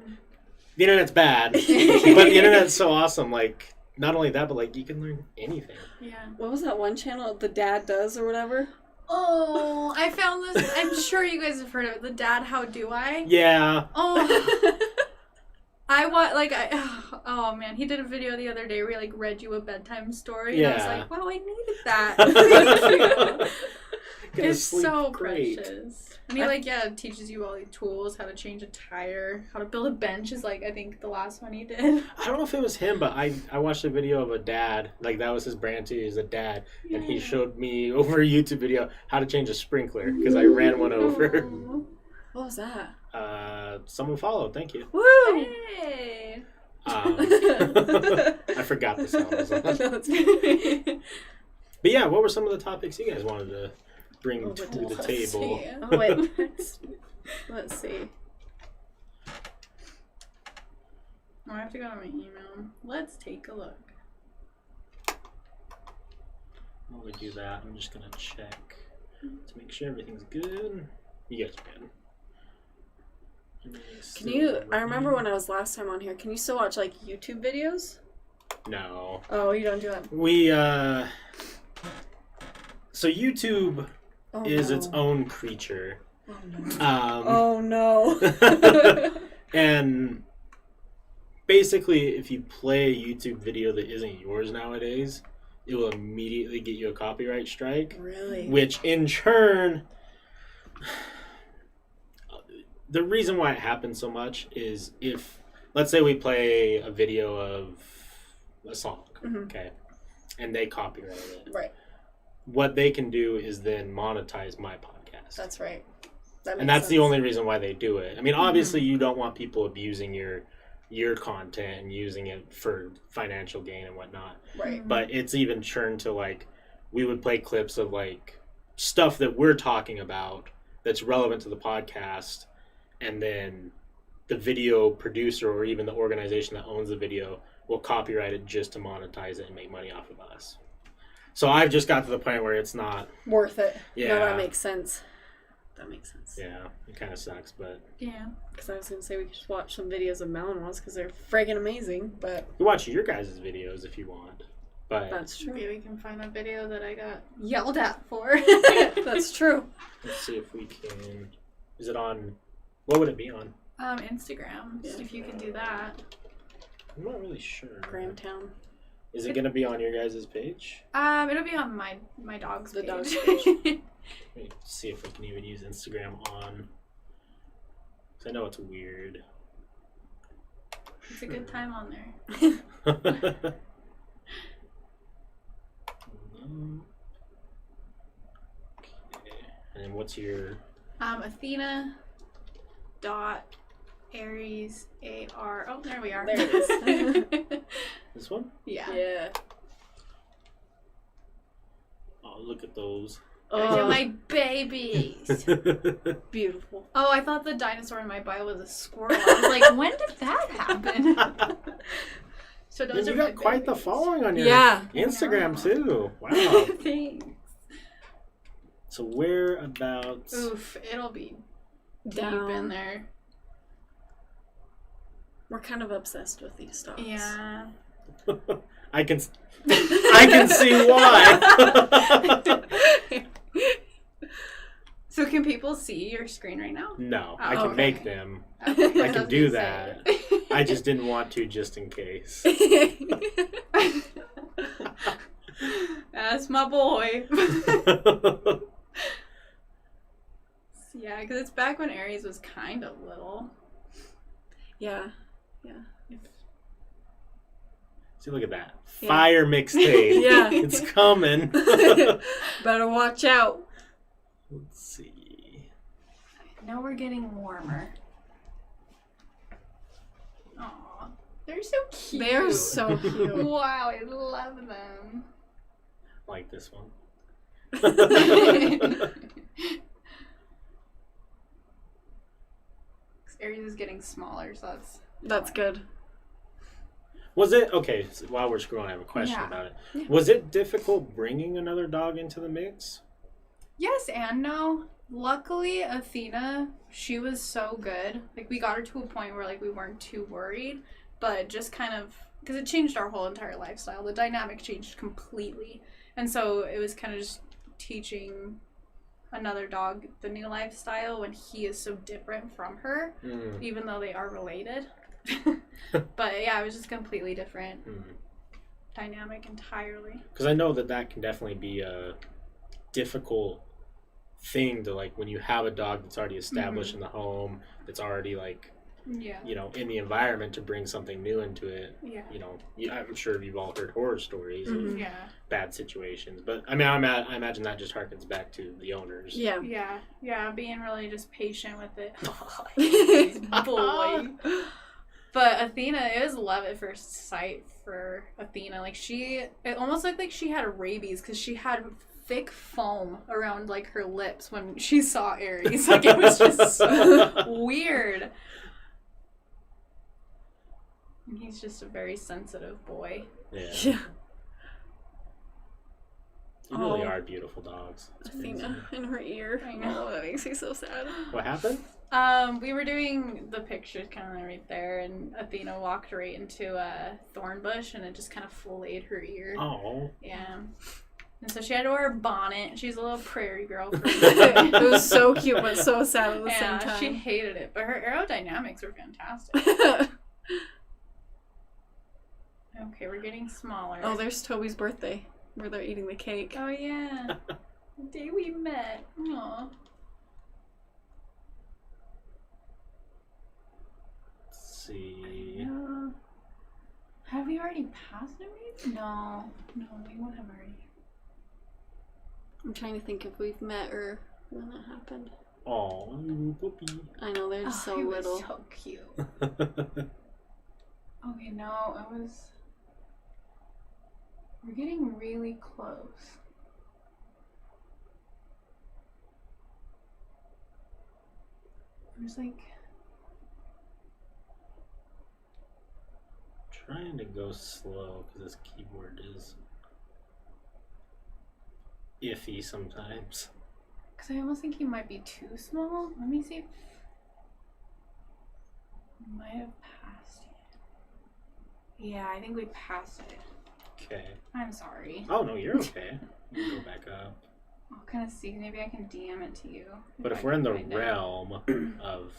the internet's bad, but the internet's so awesome. Like, not only that, but like you can learn anything. Yeah. What was that one channel? The Dad Does or whatever? Oh, I found this. I'm sure you guys have heard of it. The Dad, How Do I? Yeah. Oh. Oh man, he did a video the other day where he like read you a bedtime story. And I was Yeah. like, wow, I needed that. Thank you. Gonna It's sleep so great. precious. And he teaches you all the tools, how to change a tire, how to build a bench is like I think the last one he did. I don't know if it was him, but I watched a video of a dad. Like, that was his brand too. He's a dad, and he showed me over a YouTube video how to change a sprinkler because I ran one over. What was that? Someone followed. Thank you. Woo! Hey. I forgot the sound was on. No, it's fine. But yeah, what were some of the topics you guys wanted to bring to the let's table? see. Oh wait, let's see. I have to go to my email. Let's take a look. While we do that, I'm just gonna check to make sure everything's good. You guys can. Can you? I remember when I was last time on here. Can you still watch like YouTube videos? No. Oh, you don't do that. We so YouTube is no. its own creature. Oh no. And basically, if you play a YouTube video that isn't yours nowadays, it will immediately get you a copyright strike. Really? Which in turn, the reason why it happens so much is if, let's say we play a video of a song, okay, and they copyright it. Right. What they can do is then monetize my podcast. That's right. And that's the only reason why they do it. I mean, obviously, you don't want people abusing your content and using it for financial gain and whatnot. Right. But it's even turned to like, we would play clips of like stuff that we're talking about that's relevant to the podcast, and then the video producer or even the organization that owns the video will copyright it just to monetize it and make money off of us. So I've just got to the point where it's not worth it. Yeah. No, that makes sense. That makes sense. Yeah, it kind of sucks, but Yeah. Because I was going to say we could watch some videos of Malinois because they're friggin' amazing, but... you watch your guys' videos if you want. But That's true. Maybe we can find a video that I got yelled at for. That's true. let's see if we can... Is it on... What would it be on? Instagram, Yeah. if you can do that. I'm not really sure. Grahamtown. Is it going to be on your guys' page? It'll be on my dog's The page. dog's page. Let me see if we can even use Instagram on... Because I know it's weird. It's a good time on there. Okay. And what's your... Athena dot Aries AR. Oh, there we are. There it is. This one? Yeah. Yeah. Oh, look at those. Those are my babies. Beautiful. Oh, I thought the dinosaur in my bio was a squirrel. I was like, when did that happen? So those You are got my quite the babies. following on your Yeah. Instagram too. Wow. Thanks. So whereabouts? Oof, it'll be deep Down. in there. We're kind of obsessed with these dogs. Yeah. I can see why. So can people see your screen right now? No, Oh, I can okay. make them. Okay, I was can do gonna that. say. I just didn't want to, just in case. That's my boy. Yeah, because it's back when Aries was kind of little. Yeah. See, look at that. Yeah. Fire mixtape. Yeah. It's coming. Better watch out. Let's see. Now we're getting warmer. Aw, they're so cute. They're so cute. Wow, I love them. Like this one. Aries is getting smaller, so That's good. Was it okay? So while we're scrolling, I have a question Yeah. about it. Yeah. Was it difficult bringing another dog into the mix? Yes and no. Luckily, Athena, she was so good. Like, we got her to a point where, like, we weren't too worried, but just kind of, because it changed our whole entire lifestyle. The dynamic changed completely. And so it was kind of just teaching another dog the new lifestyle when he is so different from her, even though they are related. But yeah, it was just completely different dynamic entirely. Because I know that can definitely be a difficult thing to, like, when you have a dog that's already established in the home, that's already, like, Yeah. you know, in the environment, to bring something new into it. Yeah. You know, I'm sure you've all heard horror stories of Yeah. bad situations, but I mean, I imagine that just harkens back to the owners. Yeah. Yeah, being really just patient with it. Boy. But Athena, it was love at first sight for Athena. Like it almost looked like she had rabies because she had thick foam around like her lips when she saw Aries. Like it was just so weird. And he's just a very sensitive boy. Yeah. You really are beautiful dogs. Athena in her ear. I know. Oh, that makes me so sad. What happened? We were doing the pictures kind of right there, and Athena walked right into a thorn bush, and it just kind of filleted her ear. Oh. Yeah. And so she had to wear a bonnet. She's a little prairie girl. It was so cute, but so sad at the same Yeah, time. she hated it, but her aerodynamics were fantastic. Okay, we're getting smaller. Oh, there's Toby's birthday, where they're eating the cake. Oh, yeah. The day we met. Aww. Let's see. Have we already passed it? No, we won't have already. I'm trying to think if we've met or when that happened. Oh, puppy. I know, they're so he little. was so cute. Okay, no, we're getting really close. There's like... Trying to go slow because this keyboard is iffy sometimes. Because I almost think he might be too small. Let me see if we might have passed it. Yeah, I think we passed it. Okay. I'm sorry. Oh, no, you're okay. You can go back up. I'll kind of see. Maybe I can DM it to you. But if we're in the realm of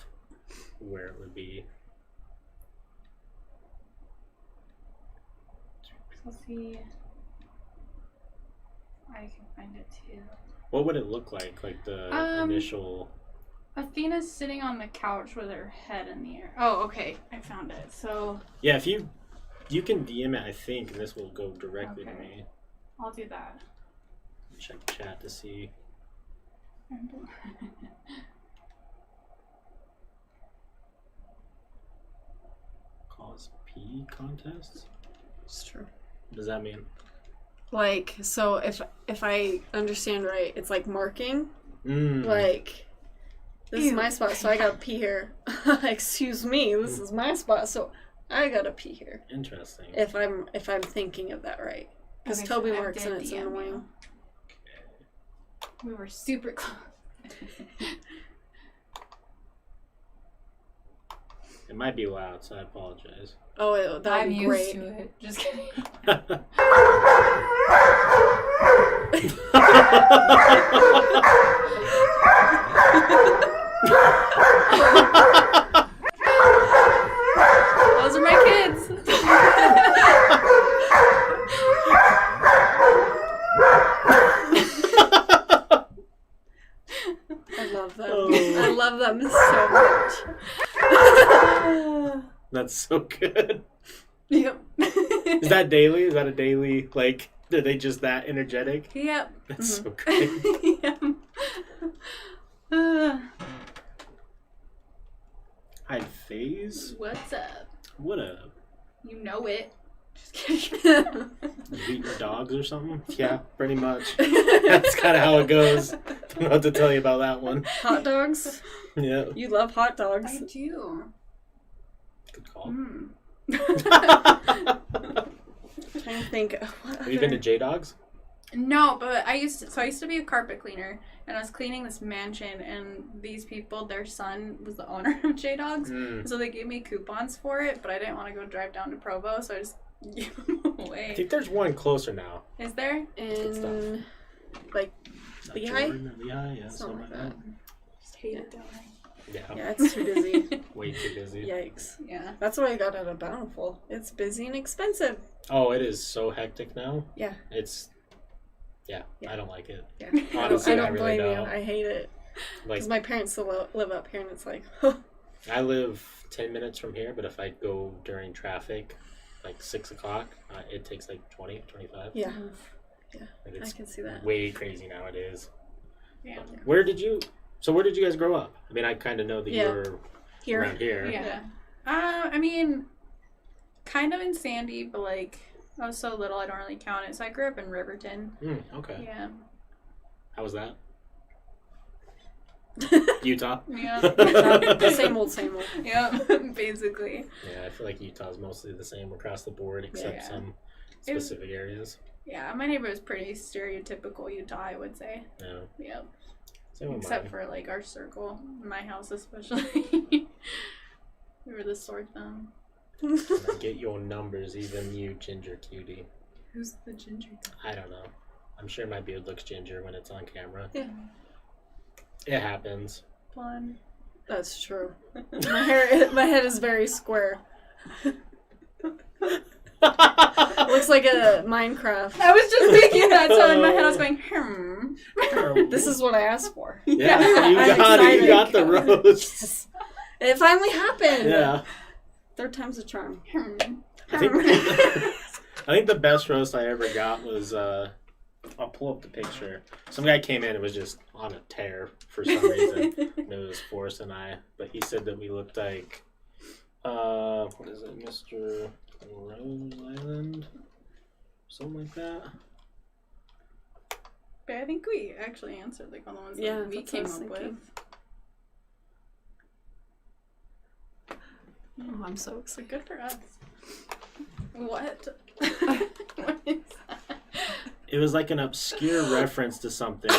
where it would be. Let's see. I can find it too. What would it look like? Like the initial... Athena's sitting on the couch with her head in the air. Oh, okay. I found it. So... Yeah, if you can DM it, I think, and this will go directly to me. I'll do that. Check chat to see. Cause P contests? It's true. What does that mean? Like, so if I understand right, it's like marking. Like, this is my spot, so I gotta pee here. Excuse me, this is my spot, so I gotta pee here. Interesting. If I'm thinking of that right, because Okay, Toby so I works did and it's DM annoying. you. We were super close. It might be loud, so I apologize. Oh, that'd be great. I'm used to it. Just kidding. Those are my kids. I love them. Oh. I love them so much. That's so good. Yep. Is that daily? Is that a daily, like, are they just that energetic? Yep. That's so great. Yep. Hi, FaZe. What's up? What up? You know it. Just kidding. Beat your dogs or something? Yeah, pretty much. That's kind of how it goes. Don't know what to tell you about that one. Hot dogs? Yeah. You love hot dogs. I do. Good call. Mm. Trying to think. Have you been to J-Dogs? No, but I used to be a carpet cleaner, and I was cleaning this mansion, and these people, their son was the owner of J-Dogs, so they gave me coupons for it, but I didn't want to go drive down to Provo, so I just gave them away. I think there's one closer now. Is there? In, like, Lehigh? Lehigh, yeah, Something like that. Just hate it down there. Yeah, it's too busy. Way too busy. Yikes. Yeah. That's what I got out of Bountiful. It's busy and expensive. Oh, it is so hectic now. Yeah. It's... Yeah, I don't like it. Yeah. Honestly, I don't really blame you. don't. I hate it. Like, Because my parents still live up here, and it's like, I live 10 minutes from here, but if I go during traffic, like 6 o'clock, it takes like 20, 25. yeah. Like, I it's can see that. way crazy nowadays. Yeah. Where did you guys grow up? I mean, I kind of know that Yeah. you're Here. around here. Yeah. I mean, kind of in Sandy, but like I was so little I don't really count it. So I grew up in Riverton. Okay. Yeah. How was that? Utah? Yeah. The same old, same old. Yeah, basically. Yeah, I feel like Utah's mostly the same across the board except some specific areas. Yeah, my neighborhood was pretty stereotypical Utah, I would say. Yeah. Yep. Same with Except mine. for like our circle, my house especially. We were the sore thumb. Get your numbers, even you, ginger cutie. Who's the ginger? I don't know. I'm sure my beard looks ginger when it's on camera. Yeah. It happens. Blonde. That's true. My head is very square. Looks like a Minecraft. I was just thinking that, so in my head I was going, This is what I asked for. Yeah, you I'm got it. You excited. got the roast. Yes. It finally happened. Yeah. Third time's a charm. I think the best roast I ever got was I'll pull up the picture. Some guy came in and was just on a tear for some reason. And it was Forrest and I. But he said that we looked like what is it, Mr. Rose Island? Something like that. But I think we actually answered like all the ones Yeah, that we that's what I came was up thinking. with. Oh, I'm so So excited. good for us. What? What is that? It was like an obscure reference to something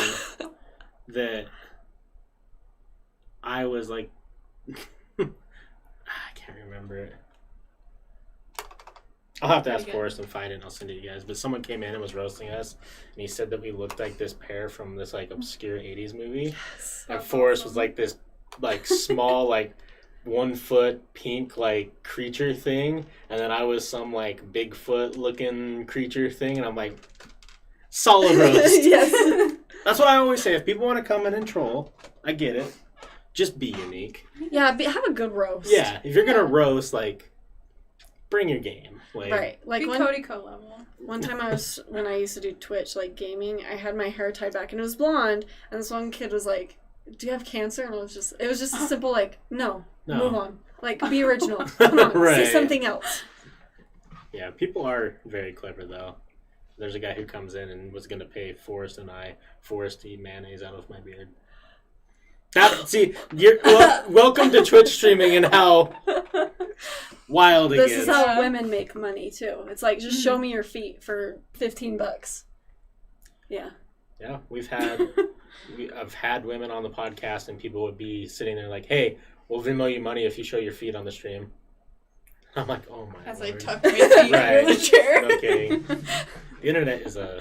that I was like I can't remember it. I'll have to ask Forrest and find it and I'll send it to you guys. But someone came in and was roasting us and he said that we looked like this pair from this like obscure 80s movie. Yes. And Forrest was like this like small like 1 foot pink like creature thing, and then I was some like Bigfoot looking creature thing, and I'm like, solid roast. Yes. That's what I always say. If people want to come in and troll, I get it. Just be unique. Yeah, have a good roast. Yeah, if you're gonna roast, like, bring your game. Like, Right. Like Be when Cody Co level. one time when I used to do Twitch, like gaming, I had my hair tied back and it was blonde, and this one kid was like, "Do you have cancer?" And it was just a simple like, no, move on. Like, be original. Come on, Right. say something else. Yeah, people are very clever though. There's a guy who comes in and was gonna pay Forrest and I to eat mayonnaise out of my beard. See, welcome to Twitch streaming and how wild it This gets. is how women make money too. It's like, just show me your feet for $15. Yeah. Yeah, I've had women on the podcast and people would be sitting there like, "Hey, we'll Venmo you money if you show your feet on the stream." I'm like, "Oh my As Lord." I tuck my feet Right. under the chair. No kidding. The internet is a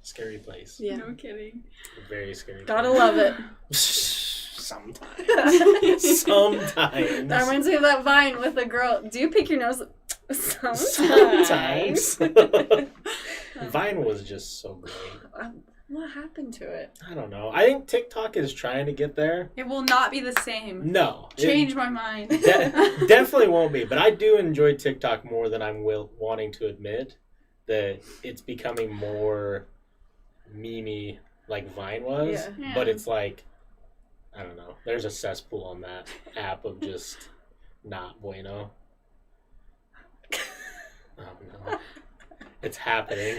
scary place. Yeah. No kidding. A very scary Gotta place. love it. Sometimes. Sometimes. That reminds me of that Vine with the girl. Do you pick your nose? Sometimes. Vine was just so great. What happened to it? I don't know. I think TikTok is trying to get there. It will not be the same. No. Change my mind. Definitely won't be. But I do enjoy TikTok more than I'm wanting to admit. That it's becoming more memey like Vine was. Yeah. But it's like, I don't know. There's a cesspool on that app of just not bueno. Oh no. It's happening.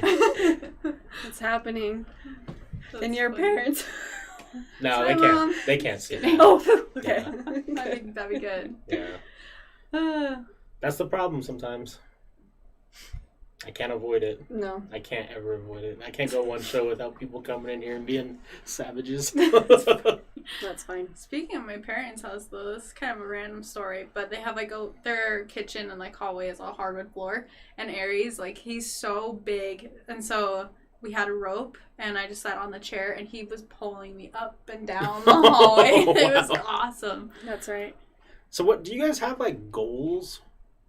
It's happening. That's And your funny. parents. No, Hi, they Mom. can't. They can't see that. Oh, okay. That'd be good. Yeah. That's the problem sometimes. I can't avoid it. No. I can't ever avoid it. I can't go one show without people coming in here and being savages. That's fine. Speaking of my parents' house, though, this is kind of a random story, but they have like their kitchen and like hallway is all hardwood floor, and Aries, like, he's so big, and so we had a rope, and I just sat on the chair, and he was pulling me up and down the hallway. Oh, It was wow. awesome. That's right. So what do you guys have like goals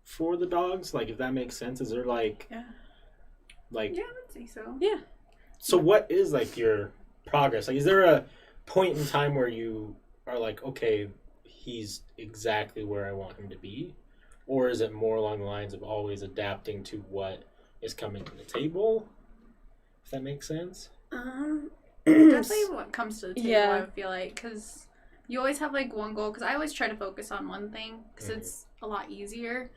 for the dogs? Like, if that makes sense, is there like Yeah. like Yeah, I would say so. Yeah. so what is like your progress? Like, is there a point in time where you are like, okay, he's exactly where I want him to be? Or is it more along the lines of always adapting to what is coming to the table? If that makes sense. Definitely what comes to the table, Yeah. I feel like, because you always have like one goal, because I always try to focus on one thing, because a lot easier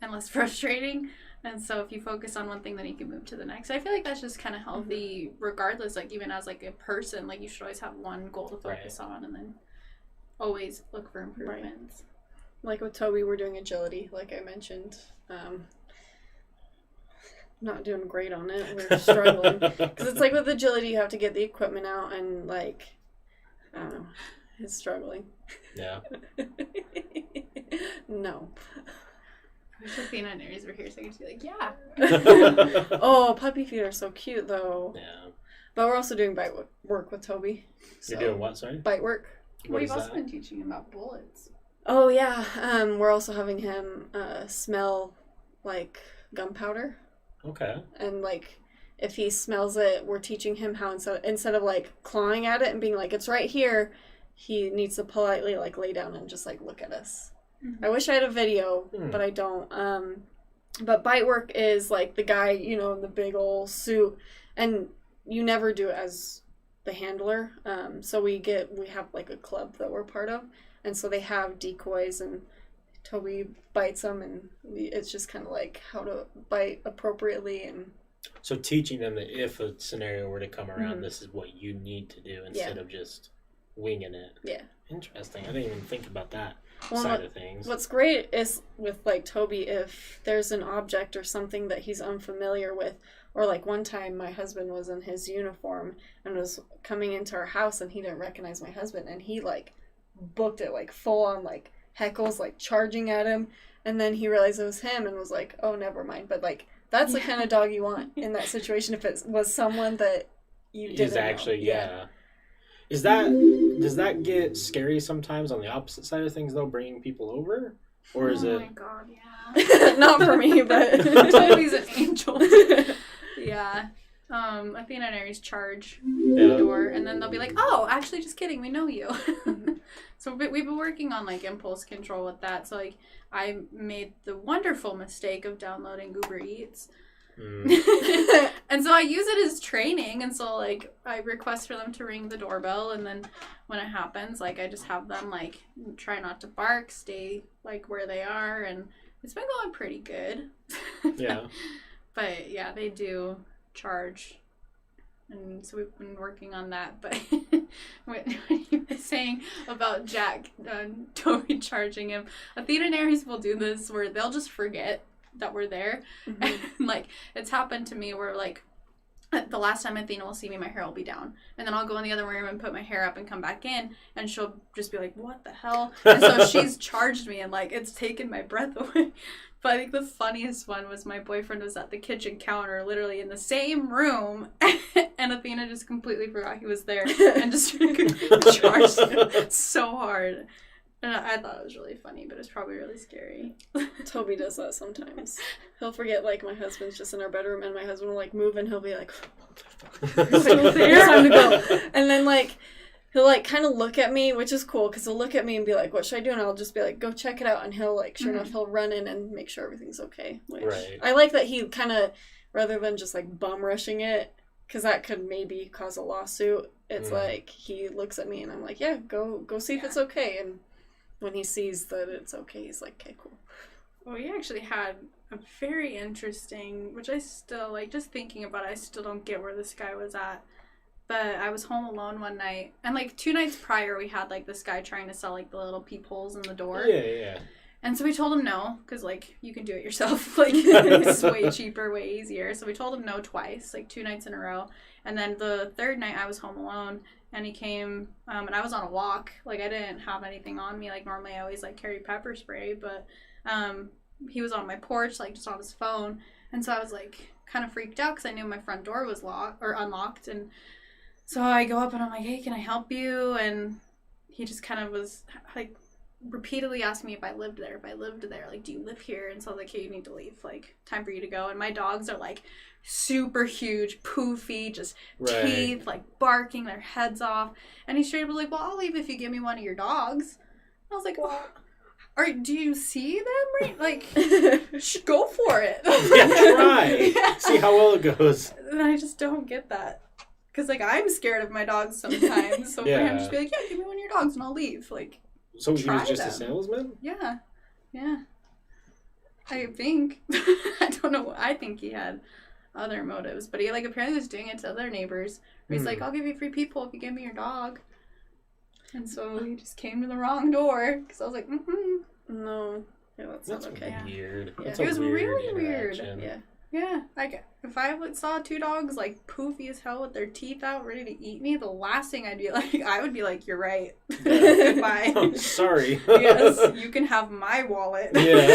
and less frustrating. And so if you focus on one thing, then you can move to the next. I feel like that's just kind of healthy regardless, like even as like a person, like you should always have one goal to focus on and then always look for improvements. Like with Toby, we're doing agility, like I mentioned. Not doing great on it. We're struggling. Because it's like with agility, you have to get the equipment out and like, I don't know, it's struggling. Yeah. No. I wish Athena and Aries were here so I could just be like, yeah. Oh, puppy feet are so cute though. Yeah. But we're also doing bite work with Toby. You're doing what, sorry? Bite work. We've also been teaching him about bullets. Oh yeah. We're also having him smell like gunpowder. Okay. And like if he smells it, we're teaching him how instead of like clawing at it and being like, it's right here, he needs to politely like lay down and just like look at us. I wish I had a video, but I don't. But bite work is like the guy, you know, in the big old suit, and you never do it as the handler. So we have like a club that we're part of, and so they have decoys, and Toby bites them, and it's just kind of like how to bite appropriately. And so teaching them that if a scenario were to come around, this is what you need to do instead of just winging it. Yeah. Interesting. I didn't even think about that. Well, side of things. What's great is with like Toby, if there's an object or something that he's unfamiliar with, or like one time my husband was in his uniform and was coming into our house and he didn't recognize my husband and he like booked it like full on like heckles like charging at him, and then he realized it was him and was like, oh, never mind. But like that's the kind of dog you want in that situation if it was someone that you didn't is actually know. Yeah. Does that get scary sometimes on the opposite side of things though, bringing people over, or is it? Oh my god, yeah. Not for me, but Toby's an angel. Yeah. Athena and Aries charge the door, and then they'll be like, "Oh, actually, just kidding. We know you." So we've been working on like impulse control with that. So like, I made the wonderful mistake of downloading Uber Eats. And so I use it as training, and so like I request for them to ring the doorbell, and then when it happens, like I just have them like try not to bark, stay like where they are, and it's been going pretty good. Yeah. But yeah, they do charge, and so we've been working on that. But when you were saying about Jack Toby charging him, Athena and Aries will do this where they'll just forget that we're there. And like it's happened to me where like the last time Athena will see me, my hair will be down, and then I'll go in the other room and put my hair up and come back in, and she'll just be like, what the hell? And so she's charged me, and like it's taken my breath away. But I think the funniest one was my boyfriend was at the kitchen counter, literally in the same room, and Athena just completely forgot he was there and just charged him so hard. And I thought it was really funny, but it's probably really scary. Toby does that sometimes. He'll forget, like, my husband's just in our bedroom, and my husband will, like, move, and he'll be like, it's time to go. And then, like, he'll, like, kind of look at me, which is cool, because he'll look at me and be like, what should I do? And I'll just be like, go check it out. And he'll, like, sure enough, he'll run in and make sure everything's okay. Which I like that he kind of, rather than just, like, bum rushing it, because that could maybe cause a lawsuit, it's like, he looks at me, and I'm like, yeah, go see if it's okay. And when he sees that it's okay, he's like, okay, cool. Well, we actually had a very interesting, which I still, like, just thinking about it, I still don't get where this guy was at. But I was home alone one night, and, like, 2 nights prior, we had, like, this guy trying to sell, like, the little peepholes in the door. Yeah. And so we told him no, because, like, you can do it yourself. Like, it's way cheaper, way easier. So we told him no twice, like, 2 nights in a row. And then the 3rd night, I was home alone. And he came, and I was on a walk. Like, I didn't have anything on me. Like, normally I always, like, carry pepper spray. But he was on my porch, like, just on his phone. And so I was, like, kind of freaked out because I knew my front door was unlocked. And so I go up and I'm like, hey, can I help you? And he just kind of was, like, repeatedly asking me if I lived there. Like, do you live here? And so I was like, hey, you need to leave. Like, time for you to go. And my dogs are, like, super huge, poofy, just teeth, like, barking their heads off. And he straight up was like, well, I'll leave if you give me one of your dogs. I was like, well, do you see them? Right? Like, go for it. Yeah, try. Yeah. See how well it goes. And I just don't get that. Because, like, I'm scared of my dogs sometimes. So for him to just be like, yeah, give me one of your dogs and I'll leave. Like, so he was just a salesman? Yeah. I think. I don't know. I think he had other motives, but he like apparently was doing it to other neighbors. He's like, I'll give you free people if you give me your dog. And so he just came to the wrong door because I was like, No. Yeah, that's not okay. Weird. Yeah. That's It was really weird. Yeah. Yeah, like if I saw two dogs like poofy as hell with their teeth out, ready to eat me, the last thing I would be like, "You're right, goodbye." Oh, sorry. Yes, you can have my wallet. Yeah.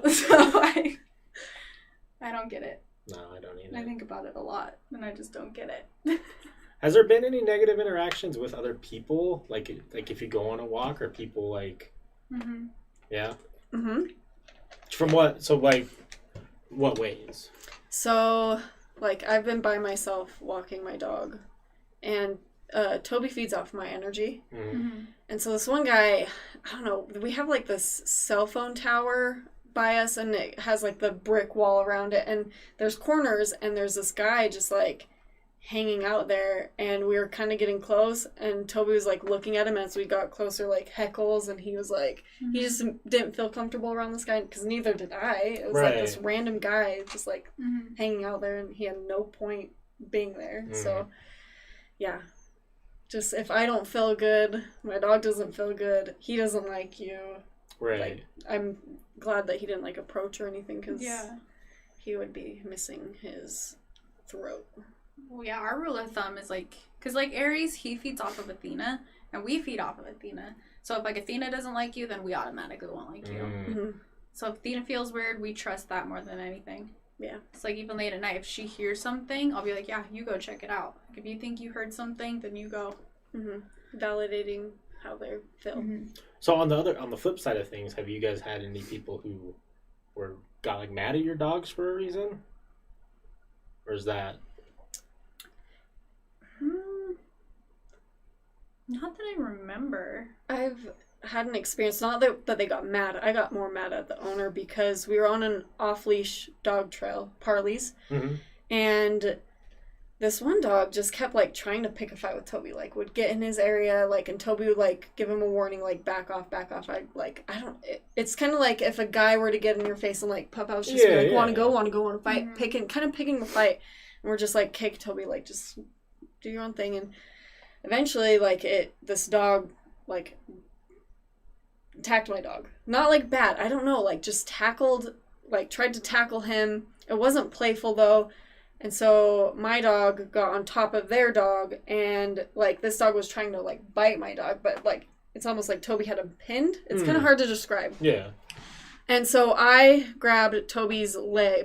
So I don't get it. No, I don't either. I think about it a lot, and I just don't get it. Has there been any negative interactions with other people? Like if you go on a walk, or people like, yeah. From what? So like, what ways? So like I've been by myself walking my dog, and Toby feeds off my energy. And so this one guy, I don't know, we have like this cell phone tower by us, and it has like the brick wall around it, and there's corners, and there's this guy just like hanging out there, and we were kind of getting close, and Toby was like looking at him as we got closer, like heckles, and he was like, he just didn't feel comfortable around this guy, because neither did I. It was like this random guy just like hanging out there, and he had no point being there. So yeah, just if I don't feel good, my dog doesn't feel good, he doesn't like you. Right. Like, I'm glad that he didn't like approach or anything, because he would be missing his throat. Well, yeah, our rule of thumb is like, because like Aries, he feeds off of Athena, and we feed off of Athena. So if like Athena doesn't like you, then we automatically won't like you. So if Athena feels weird, we trust that more than anything. Yeah. It's like even late at night, if she hears something, I'll be like, yeah, you go check it out. Like if you think you heard something, then you go. Validating how they feel. So on the flip side of things, have you guys had any people who got like mad at your dogs for a reason, or is that? Not that I remember. I've had an experience, not that they got mad. I got more mad at the owner because we were on an off-leash dog trail, Parley's, and this one dog just kept like trying to pick a fight with Toby, like would get in his area, like, and Toby would like give him a warning, like back off. It's kind of like if a guy were to get in your face and like puff out, just be like, want to fight, picking the fight, and we're just like, kick Toby, like just do your own thing. And eventually, like this dog like attacked my dog, not like bad, I don't know, like just tackled, like tried to tackle him. It wasn't playful though. And so my dog got on top of their dog, and like this dog was trying to like bite my dog, but like it's almost like Toby had him pinned. It's kind of hard to describe. Yeah. And so I grabbed Toby's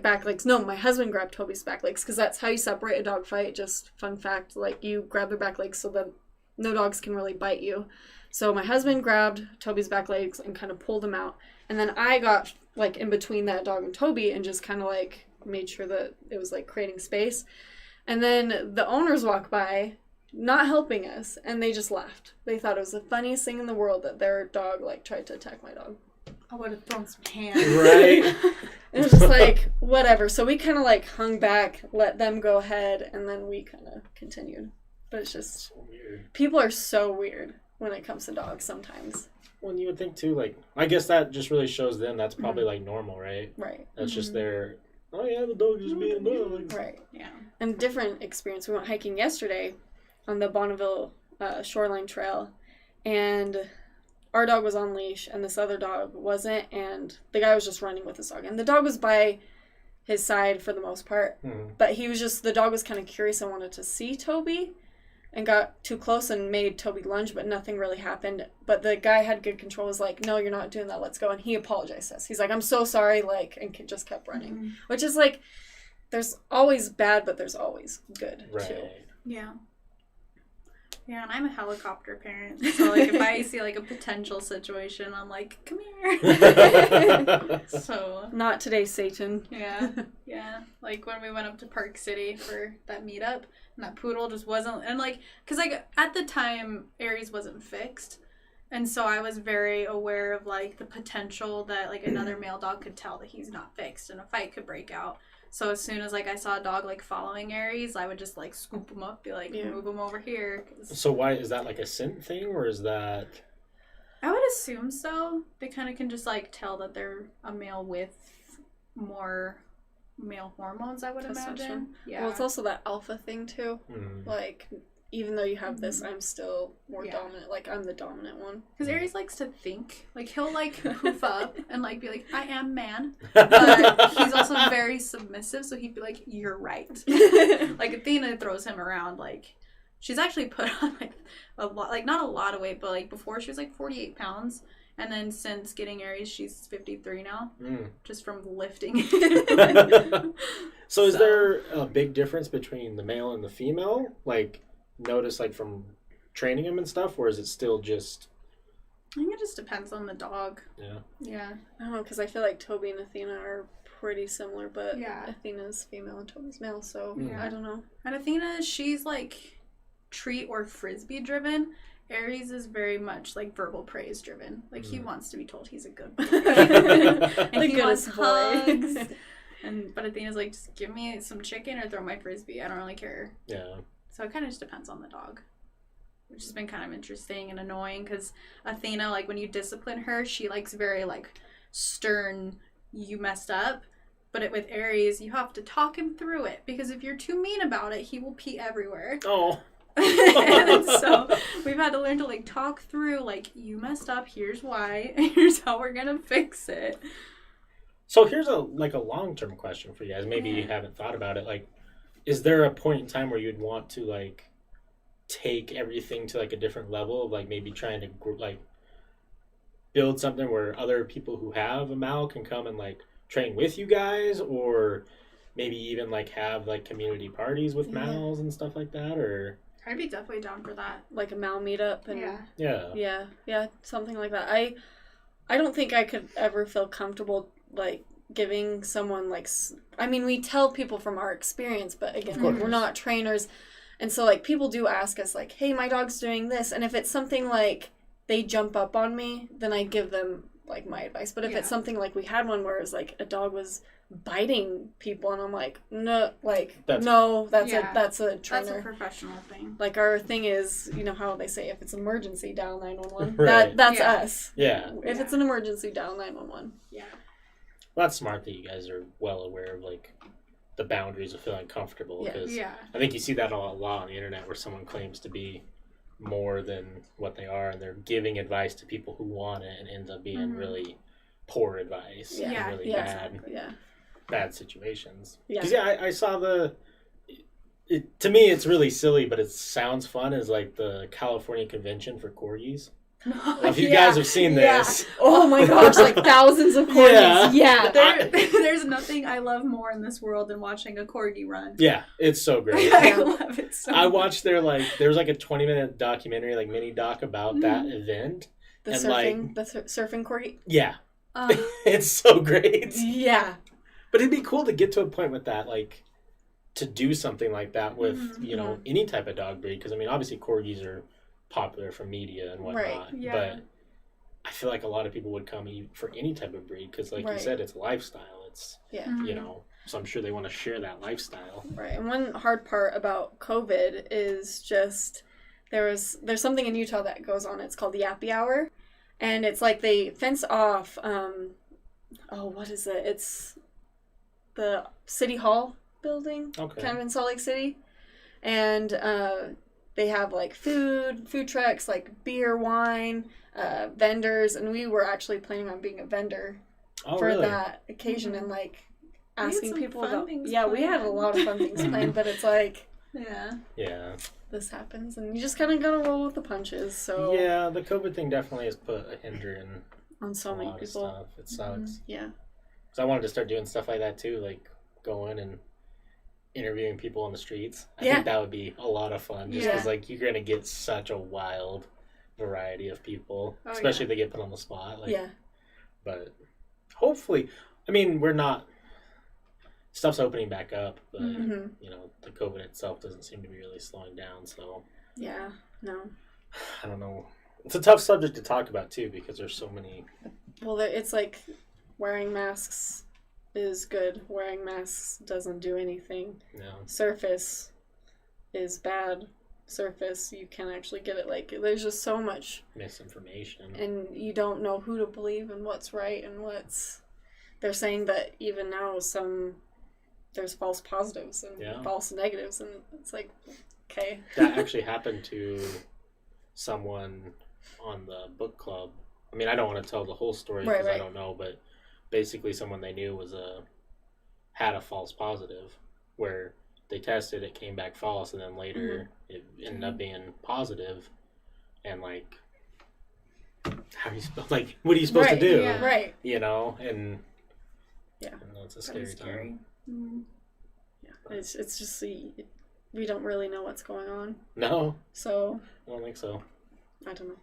back legs. No, my husband grabbed Toby's back legs, because that's how you separate a dog fight. Just fun fact, like you grab their back legs so that no dogs can really bite you. So my husband grabbed Toby's back legs and kind of pulled him out. And then I got like in between that dog and Toby and just kind of like made sure that it was like creating space. And then the owners walked by, not helping us, and they just laughed. They thought it was the funniest thing in the world that their dog like tried to attack my dog. I would have thrown some hands. Right. It was just like, whatever. So we kind of like hung back, let them go ahead, and then we kind of continued. But it's just, so weird. People are so weird when it comes to dogs sometimes. Well, you would think too, like, I guess that just really shows them that's probably like normal, right? Right. That's just their, oh yeah, the dog just being a dog. Right. Yeah. And different experience. We went hiking yesterday on the Bonneville Shoreline Trail, and our dog was on leash and this other dog wasn't, and the guy was just running with his dog, and the dog was by his side for the most part, but he was just, the dog was kind of curious and wanted to see Toby and got too close and made Toby lunge, but nothing really happened. But the guy had good control, was like, no, you're not doing that, let's go. And he apologized to us. He's like, I'm so sorry, like, and just kept running. Which is like, there's always bad, but there's always good too. Yeah. Yeah, and I'm a helicopter parent, so like if I see like a potential situation, I'm like, come here. So not today, Satan. Yeah. Like when we went up to Park City for that meetup, and that poodle just wasn't, and like, cause like at the time Aries wasn't fixed, and so I was very aware of like the potential that like another male dog could tell that he's not fixed, and a fight could break out. So as soon as, like, I saw a dog, like, following Aries, I would just, like, scoop him up, be like, move him over here. So why, is that, like, a scent thing, or is that... I would assume so. They kind of can just like tell that they're a male with more male hormones, I would imagine. Yeah. Well, it's also that alpha thing too. Mm. Like, even though you have this, I'm still more dominant. Like, I'm the dominant one. Because Aries likes to think. Like, he'll, like, poof up and, like, be like, I am man. But he's also very submissive, so he'd be like, you're right. Like, Athena throws him around, like, she's actually put on, like, a lot, like, not a lot of weight, but, like, before she was, like, 48 pounds. And then since getting Aries, she's 53 now. Just from lifting. So is there a big difference between the male and the female? Like, notice, like, from training them and stuff, or is it still just... I think it just depends on the dog. Yeah. I don't know, because I feel like Toby and Athena are pretty similar, but Yeah. Athena's female and Toby's male, so Yeah. I don't know. And Athena, she's like treat or frisbee driven. Aries is very much like verbal praise driven. Like he wants to be told he's a good boy. And he wants hugs. But Athena's like, just give me some chicken or throw my frisbee. I don't really care. Yeah. So it kind of just depends on the dog, which has been kind of interesting and annoying because Athena, like when you discipline her, she likes very like stern, you messed up. But with Aries, you have to talk him through it because if you're too mean about it, he will pee everywhere. Oh. And so we've had to learn to like talk through like, you messed up, here's why, here's how we're gonna fix it. So here's a long-term question for you guys. Maybe you haven't thought about it. Like, is there a point in time where you'd want to like take everything to like a different level of like maybe trying to like build something where other people who have a mal can come and like train with you guys, or maybe even like have like community parties with mals and stuff like that? Or I'd be definitely down for that. Like a mal meetup and yeah, something like that. I don't think I could ever feel comfortable like giving someone like, I mean, we tell people from our experience, but again, like, we're not trainers, and so like people do ask us like, hey, my dog's doing this, and if it's something like they jump up on me, then I give them like my advice. But if it's something like we had one where it was like a dog was biting people, and I'm like, no, like that's a trainer. That's a professional thing. Like our thing is, you know how they say if it's an emergency, dial 911. Right. That's us. Yeah. If it's an emergency, dial 911. Yeah. Well, that's smart that you guys are well aware of like the boundaries of feeling comfortable, because I think you see that a lot on the internet where someone claims to be more than what they are, and they're giving advice to people who want it, and ends up being really poor advice and really bad situations. Because I saw to me it's really silly, but it sounds fun, as like the California Convention for corgis. If you guys have seen this, oh my gosh, like thousands of corgis. There's nothing I love more in this world than watching a corgi run. Yeah, it's so great. I love it so much. I watched there was like a 20-minute documentary, like mini doc about that event. The surfing corgi. Yeah. It's so great. Yeah. But it'd be cool to get to a point with that, like to do something like that with, you know, any type of dog breed. Because I mean, obviously corgis are popular from media and whatnot. Right. Yeah. But I feel like a lot of people would come for any type of breed because, like you said, it's a lifestyle. It's, you know, so I'm sure they want to share that lifestyle. Right. And one hard part about COVID is just there's something in Utah that goes on. It's called the Yappy Hour. And it's like they fence off, what is it? It's the City Hall building, kind of in Salt Lake City. And they have like food trucks, like beer, wine, vendors. And we were actually planning on being a vendor for that occasion and like asking people about. Yeah, we had a lot of fun things planned, but it's like, this happens, and you just kind of gotta roll with the punches. So yeah, the COVID thing definitely has put a hinder on so many people. Stuff. It sucks. Yeah. So I wanted to start doing stuff like that too, like going and interviewing people on the streets. I think that would be a lot of fun, just because like you're gonna get such a wild variety of people, especially if they get put on the spot. Like, but hopefully, I mean, stuff's opening back up, but you know, the COVID itself doesn't seem to be really slowing down. So I don't know. It's a tough subject to talk about too, because there's so many. Well, it's like wearing masks is good. Wearing masks doesn't do anything. No. Surface is bad. surface, you can actually get it. Like, there's just so much misinformation. And you don't know who to believe and what's right and what's... They're saying that even now there's false positives and false negatives, and it's like, okay. That actually happened to someone on the book club. I mean, I don't want to tell the whole story because I don't know, but basically someone they knew had a false positive where they tested, it came back false, and then later it ended up being positive. And like, how are you like, what are you supposed to do? Yeah. Right. You know, and yeah, it's a scary time. Mm-hmm. Yeah, it's just we don't really know what's going on. No. So. I don't think so. I don't know.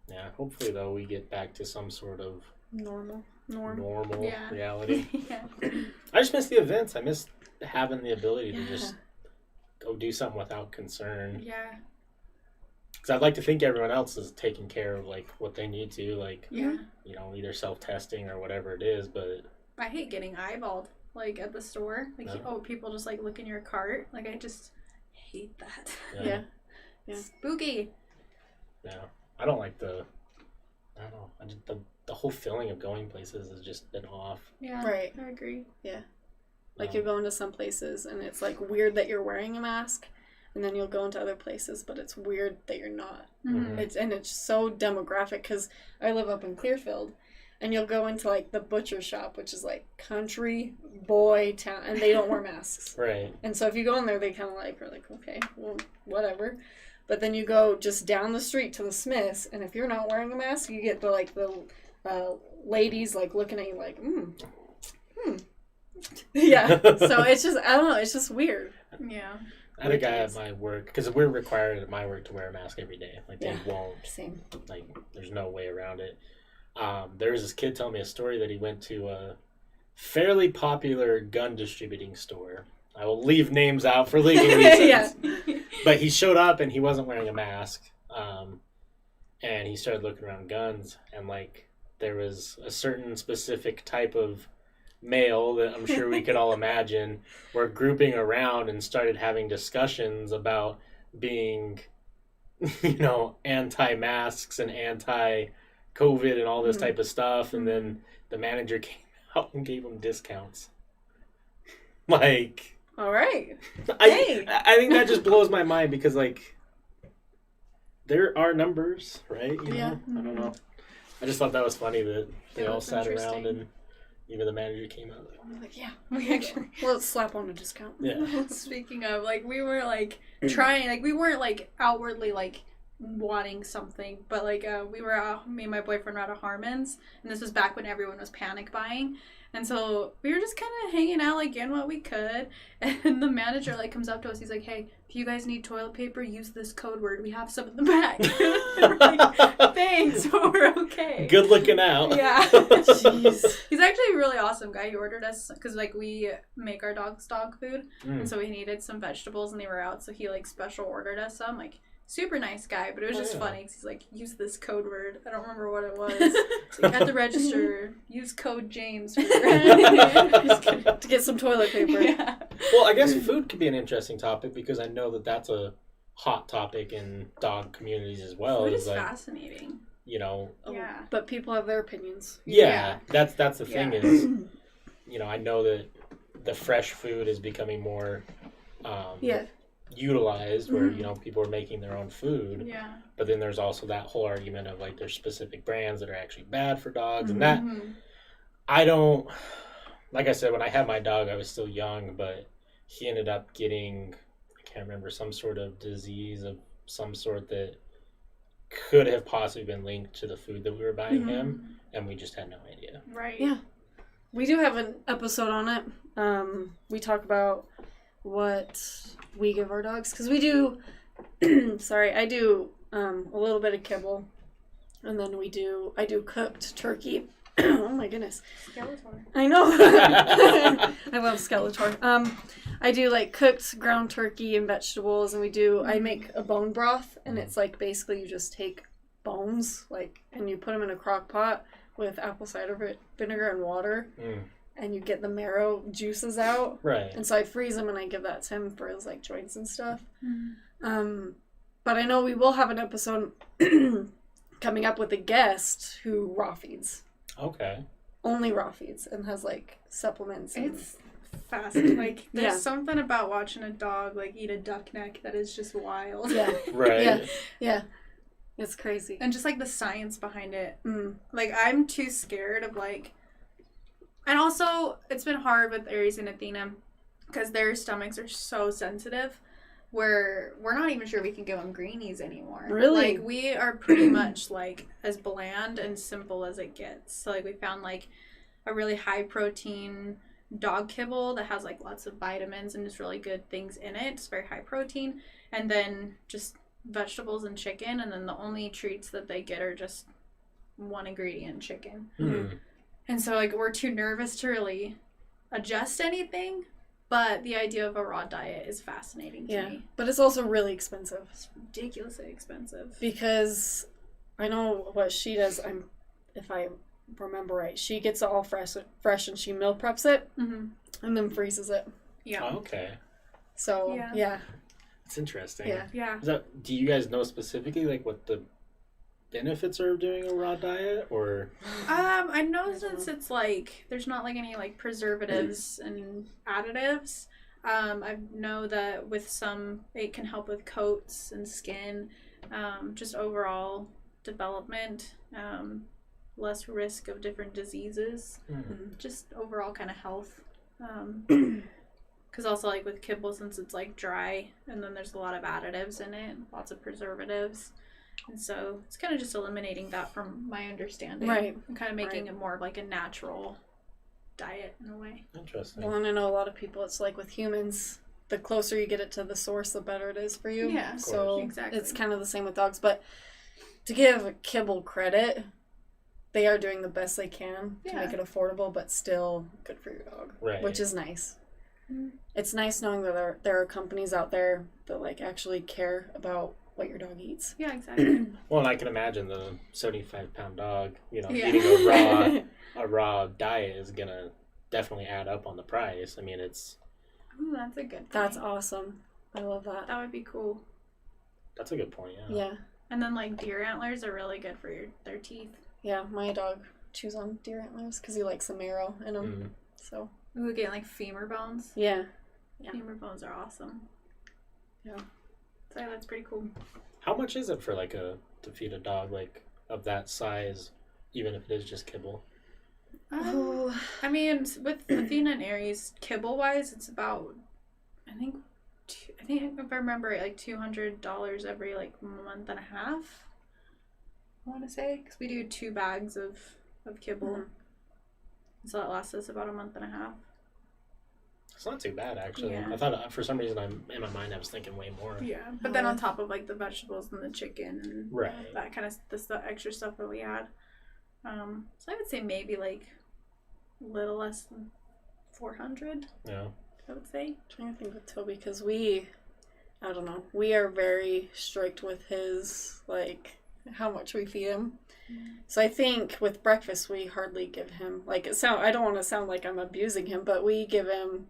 Yeah, hopefully though we get back to some sort of normal reality. Yeah. I just miss the events. I miss having the ability to just go do something without concern. Yeah. Because I'd like to think everyone else is taking care of like what they need to, like you know, either self-testing or whatever it is. But I hate getting eyeballed like at the store. Like people just like look in your cart. Like I just hate that. Yeah. Spooky. Yeah. I don't like I don't know. I just, the whole feeling of going places has just been off. Yeah. Right. I agree. Yeah. Like you're going to some places and it's like weird that you're wearing a mask, and then you'll go into other places, but it's weird that you're not. Mm-hmm. It's so demographic because I live up in Clearfield, and you'll go into like the butcher shop, which is like country boy town, and they don't wear masks. Right. And so if you go in there, they kind of are like, okay, well, whatever. But then you go just down the street to the Smiths, and if you're not wearing a mask, you get the ladies like looking at you like, yeah. So it's just, I don't know, it's just weird. Yeah. I had a guy at my work, because we're required at my work to wear a mask every day. Like, they won't. Same. Like, there's no way around it. There was this kid telling me a story that he went to a fairly popular gun distributing store. I will leave names out for legal reasons. But he showed up and he wasn't wearing a mask. And he started looking around guns, and like there was a certain specific type of male that I'm sure we could all imagine were grouping around and started having discussions about being, you know, anti-masks and anti-COVID and all this type of stuff. And then the manager came out and gave them discounts. Like, all right. I think that just blows my mind because, like, there are numbers, right? You know? I don't know. I just thought that was funny that they all sat around and even the manager came out. Like, yeah, we actually... Let's slap on a discount. Yeah. Speaking of, like, we were, like, trying, like, we weren't, like, outwardly, like, wanting something, but, like, we were, me and my boyfriend were out of Harmon's, and this was back when everyone was panic buying. And so we were just kind of hanging out, like, getting what we could. And the manager, like, comes up to us. He's like, hey, if you guys need toilet paper, use this code word. We have some in the back. And we're like, thanks, but we're okay. Good looking out. Yeah. Jeez. He's actually a really awesome guy. He ordered us, because, like, we make our dogs dog food. And so we needed some vegetables, and they were out. So he, like, special ordered us some, like, super nice guy, but it was just funny because he's like, use this code word. I don't remember what it was. It's like, at the register, use code James to get some toilet paper. Yeah. Well, I guess food could be an interesting topic because I know that that's a hot topic in dog communities as well. Food is like, fascinating. You know. Yeah. But people have their opinions. Yeah. That's the thing is, you know, I know that the fresh food is becoming more utilized where you know people are making their own food, but then there's also that whole argument of like there's specific brands that are actually bad for dogs, and that I don't, like I said, when I had my dog I was still young, but he ended up getting, I can't remember, some sort of disease of some sort that could have possibly been linked to the food that we were buying him, and we just had no idea. Right. Yeah, we do have an episode on it. We talk about what we give our dogs, because we do I do a little bit of kibble, and then I do cooked turkey. Oh my goodness, Skeletor. I know. I love Skeletor. I do like cooked ground turkey and vegetables, and I make a bone broth, and it's like basically you just take bones and you put them in a crock pot with apple cider vinegar and water. And you get the marrow juices out. Right. And so I freeze them and I give that to him for his like joints and stuff. But I know we will have an episode coming up with a guest who raw feeds. Okay. Only raw feeds and has like supplements. And... It's fascinating. Like there's Yeah. something about watching a dog like eat a duck neck that is just wild. Yeah. Right. Yeah. Yeah. It's crazy. And just like the science behind it. Mm. Like I'm too scared of like, and also it's been hard with Aries and Athena because their stomachs are so sensitive where we're not even sure we can give them greenies anymore. Really? Like we are pretty much like as bland and simple as it gets. So like we found like a really high protein dog kibble that has like lots of vitamins and just really good things in it. It's very high protein. And then just vegetables and chicken, and then the only treats that they get are just one ingredient chicken. And so like we're too nervous to really adjust anything, but the idea of a raw diet is fascinating to me. But it's also really expensive It's ridiculously expensive. because I know what she does. If I remember right, she gets it all fresh and she meal preps it and then freezes it. Yeah. Oh, okay. So yeah. It's interesting. Yeah. Yeah. Do you guys know specifically like what the benefits are of doing a raw diet, or? I know since it's like there's not like any like preservatives and additives. I know that with some it can help with coats and skin, just overall development, less risk of different diseases, just overall kind of health. Because also like with kibble, since it's like dry and then there's a lot of additives in it, lots of preservatives. And so it's kind of just eliminating that from my understanding. Right. And kind of making it more of like a natural diet in a way. Interesting. Well, and I know a lot of people, it's like with humans, the closer you get it to the source, the better it is for you. Yeah, of so course. Exactly. it's kind of the same with dogs. But to give kibble credit, they are doing the best they can to make it affordable, but still good for your dog. Right. Which is nice. Mm. It's nice knowing that there are companies out there that like actually care about what your dog eats. Yeah, exactly. Well, and I can imagine the 75-pound dog, Yeah. eating a raw diet is gonna definitely add up on the price. I mean, it's Ooh, that's a good point. That's awesome. I love that. That would be cool. that's a good point. Yeah. Yeah. And then like deer antlers are really good for their teeth. Yeah, my dog chews on deer antlers because he likes the marrow in them. So, Ooh, getting like femur bones. yeah. Femur bones are awesome. Yeah. So yeah, that's pretty cool. How much is it for to feed a dog like of that size, even if it is just kibble? I mean, with Athena and Aries, kibble wise, it's about, I think if I remember it, like $200 every like month and a half. I want to say, because we do 2 bags of kibble, so that lasts us about a month and a half. It's not too bad, actually. Yeah. I thought for some reason in my mind I was thinking way more. Yeah, but then on top of like the vegetables and the chicken and Right. that kind of the extra stuff that we had, so I would say maybe like a little less than 400. Yeah. I would say. I'm trying to think with Toby because I don't know, we are very strict with his, like, how much we feed him. So I think with breakfast we hardly give him, like, I don't want to sound like I'm abusing him, but we give him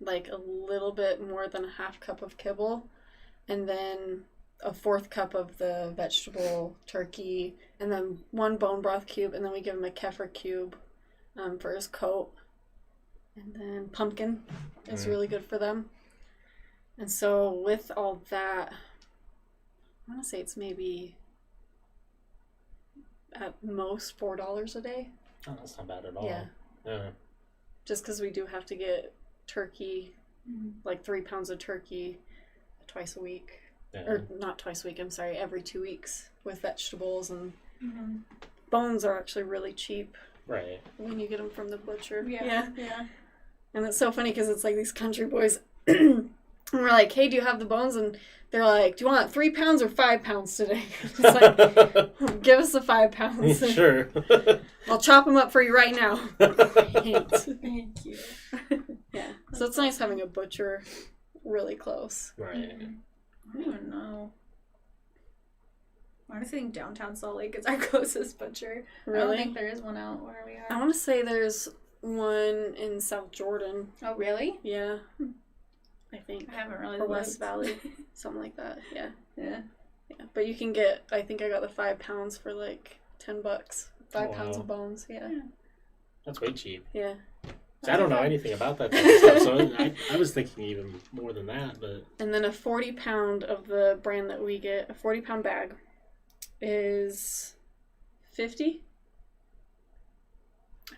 like a little bit more than a half cup of kibble and then a 1/4 cup of the vegetable turkey and then 1 bone broth cube, and then we give him a kefir cube for his coat, and then pumpkin is really good for them. And so with all that, I want to say it's maybe at most $4 a day. Oh, that's not bad at all. Yeah. Yeah. Just because we do have to get turkey, like 3 pounds of turkey twice a week. Yeah. Or not twice a week, I'm sorry, every 2 weeks with vegetables, and bones are actually really cheap Right. when you get them from the butcher. Yeah. And it's so funny because it's like these country boys. And we're like, hey, do you have the bones? And they're like, do you want 3 pounds or 5 pounds today? It's like, give us the 5 pounds. Sure. I'll chop them up for you right now. Great. Thank you. Yeah. So it's nice having a butcher really close. Right. I don't even know. I think downtown Salt Lake is our closest butcher. Really? I don't think there is one out where we are. I want to say there's one in South Jordan. Oh, really? Yeah. I think. I haven't really Or West looked. Valley, something like that. Yeah. Yeah. Yeah. But you can get, I think I got the 5 pounds for like $10. 5 Oh, pounds wow. of bones. Yeah. That's way cheap. Yeah. So I don't know anything about that type of stuff, so I was thinking even more than that, but... And then a 40 pound of the brand that we get, a 40 pound bag, is $50.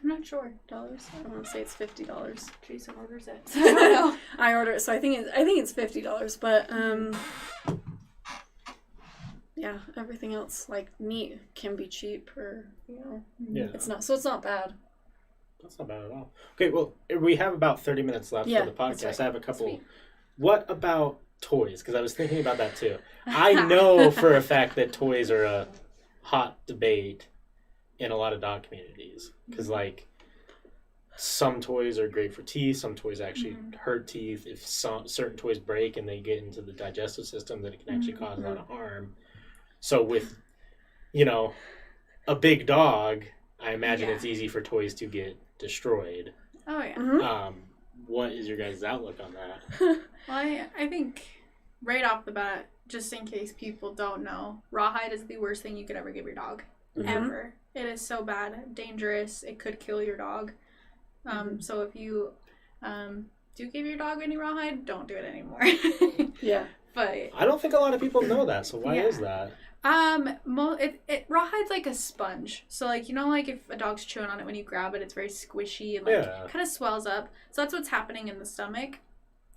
I'm not sure. I want to say it's $50. Jason orders it. So I don't know. I order it, so I think it's $50. But yeah, everything else like meat can be cheap, or Yeah. it's not bad. That's not bad at all. Okay, well, we have about 30 minutes left Yeah, for the podcast. that's right. I have a couple. Sweet. What about toys? Because I was thinking about that too. I know for a fact that toys are a hot debate in a lot of dog communities. Because, like, some toys are great for teeth. Some toys actually hurt teeth. If certain toys break and they get into the digestive system, then it can actually cause a lot of harm. So with, a big dog, I imagine it's easy for toys to get destroyed. Oh, yeah. Mm-hmm. What is your guys' outlook on that? Well, I think right off the bat, just in case people don't know, rawhide is the worst thing you could ever give your dog. Mhm. Ever. It is so bad, dangerous. It could kill your dog. So if you do give your dog any rawhide, don't do it anymore. Yeah. But I don't think a lot of people know that, so why is that? rawhide's like a sponge. So like like if a dog's chewing on it, when you grab it, it's very squishy and like kind of swells up. So that's what's happening in the stomach.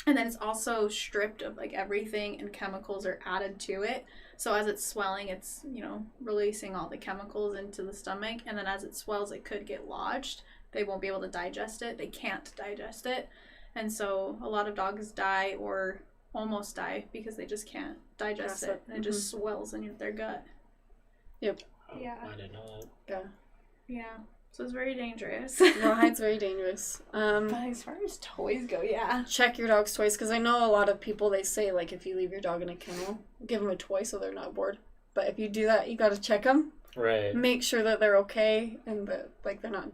And then it's also stripped of like everything, and chemicals are added to it. So as it's swelling, it's releasing all the chemicals into the stomach, and then as it swells, it could get lodged. They won't be able to digest it. They can't digest it, and so a lot of dogs die or almost die because they just can't digest it, and it just swells in their gut. Yep. Oh, Yeah. I didn't know that. Yeah. Yeah. So it's very dangerous. Rawhide's very dangerous. But as far as toys go, yeah. Check your dog's toys, because I know a lot of people, they say, like, if you leave your dog in a kennel, give them a toy so they're not bored. But if you do that, you got to check them. Right. Make sure that they're okay and that, like, they're not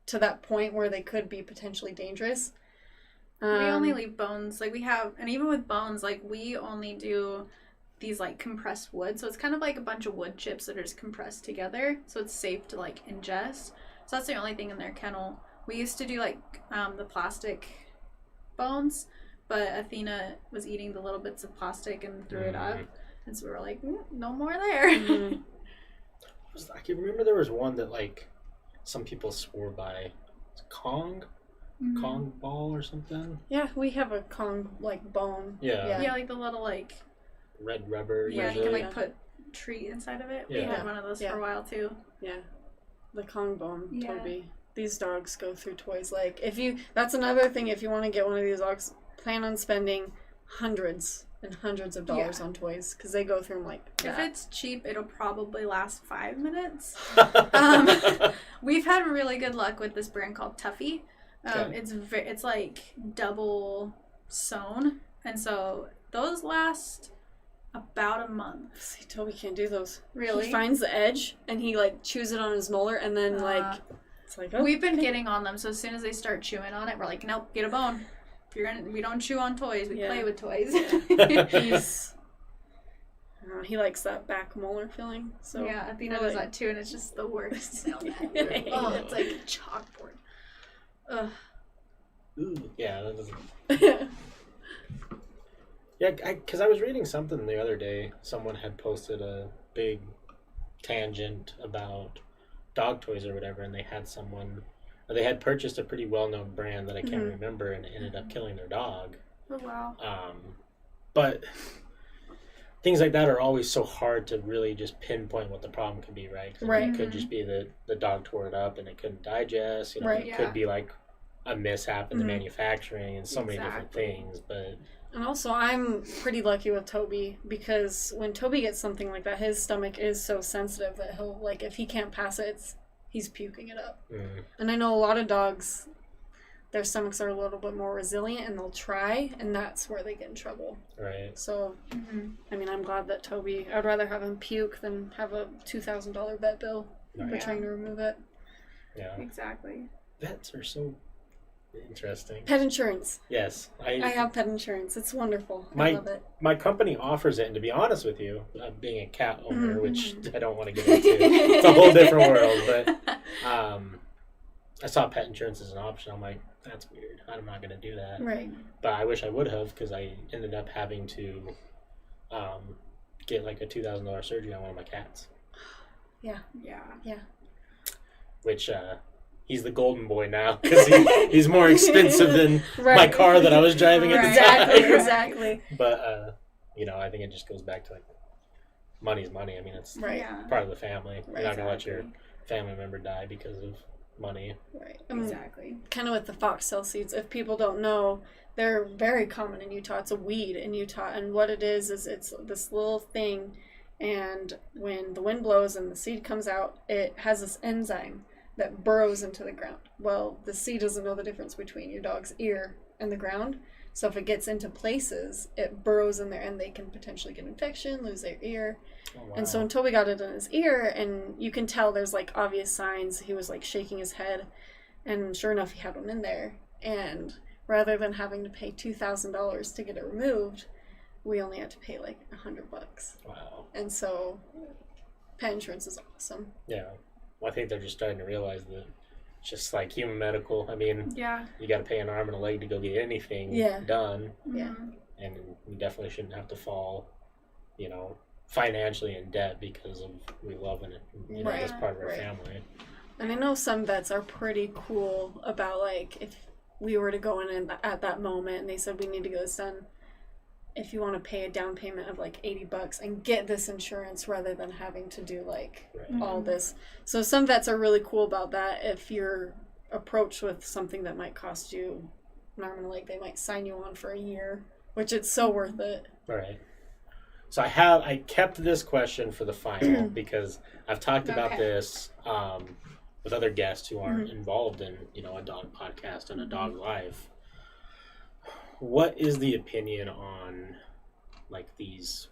to that point where they could be potentially dangerous. We only leave bones. Like, we have, and even with bones, like, we only do these, like, compressed wood. So it's kind of like a bunch of wood chips that are just compressed together. So it's safe to, like, ingest. So that's the only thing in their kennel. We used to do, like, the plastic bones, but Athena was eating the little bits of plastic and threw it up. And so we were like, no more there. I can remember there was one that, like, some people swore by. It's Kong? Kong ball or something? Yeah, we have a Kong, like, bone. Yeah. Yeah, like the little, like... Red rubber. Yeah, usually. you can, like, put treat inside of it. We Yeah. had one of those for a while, too. Yeah. The Kong bone, Yeah. Toby. These dogs go through toys. Like, that's another thing, if you want to get one of these dogs, plan on spending hundreds and hundreds of dollars on toys, because they go through them like that. If it's cheap, it'll probably last 5 minutes. We've had really good luck with this brand called Tuffy. Okay. It's like double sewn, and so those last about a month. See, Toby can't do those. Really? He finds the edge, and he, like, chews it on his molar, and then, like, it's like, oh, We've been getting on them, so as soon as they start chewing on it, we're like, nope, get a bone. We don't chew on toys, we play with toys. He likes that back molar feeling. So yeah, Athena does that too, and it's just the worst smell ever. It's like a chalkboard. Ugh. Ooh, yeah, that doesn't... Yeah, because I was reading something the other day. Someone had posted a big tangent about dog toys or whatever, and they had purchased a pretty well-known brand that I can't remember, and it ended up killing their dog. Oh, wow. But things like that are always so hard to really just pinpoint what the problem could be, right? 'Cause Right. It could just be that the dog tore it up and it couldn't digest. Right. It could be like a mishap in the manufacturing and so many different things, but... And also, I'm pretty lucky with Toby, because when Toby gets something like that, his stomach is so sensitive that he'll, like, if he can't pass it, he's puking it up. And I know a lot of dogs, their stomachs are a little bit more resilient, and they'll try, and that's where they get in trouble. Right. So, I mean, I'm glad that Toby, I'd rather have him puke than have a $2,000 vet bill for trying to remove it. Yeah. Exactly. Vets are so Interesting. Pet insurance. Yes. I have pet insurance. It's wonderful. I My love it. my company offers it, and to be honest with you, being a cat owner, which Mhm. I don't want to get into, it's a whole different world. But I saw pet insurance as an option. I'm like, that's weird. I'm not going to do that. Right. But I wish I would have, because I ended up having to get like a $2,000 surgery on one of my cats. Yeah. Which he's the golden boy now, because he's more expensive than Right. my car that I was driving at the time. Exactly. But I think it just goes back to like money's money. I mean, it's Right. Yeah. part of the family. You're not gonna let your Exactly. family member die because of money. Right. Exactly. Kind of with the foxtail seeds, if people don't know, they're very common in Utah. It's a weed in Utah, and what it is it's this little thing, and when the wind blows and the seed comes out, it has this enzyme that burrows into the ground. Well, the seed doesn't know the difference between your dog's ear and the ground, so if it gets into places, it burrows in there, and they can potentially get infection, lose their ear. Oh, wow. And so until we got it in his ear, and you can tell there's like obvious signs, he was like shaking his head, and sure enough, he had one in there. And rather than having to pay $2,000 to get it removed, we only had to pay like $100. Wow. And so, pet insurance is awesome. Yeah. Well, I think they're just starting to realize that it's just like human medical. I mean, Yeah. you got to pay an arm and a leg to go get anything Yeah. done, Yeah. Mhm. and you definitely shouldn't have to fall, financially in debt because of we love it, Right, as part of our right. family. And I know some vets are pretty cool about like if we were to go in and at that moment and they said we need to get this done, if you want to pay a down payment of like $80 and get this insurance rather than having to do like Right. all this. So some vets are really cool about that. If you're approached with something that might cost you an arm and a leg, they might sign you on for a year, which it's so worth it. All right. So I kept this question for the final because I've talked about Okay. this with other guests who aren't involved in a dog podcast and a dog life. What is the opinion on like these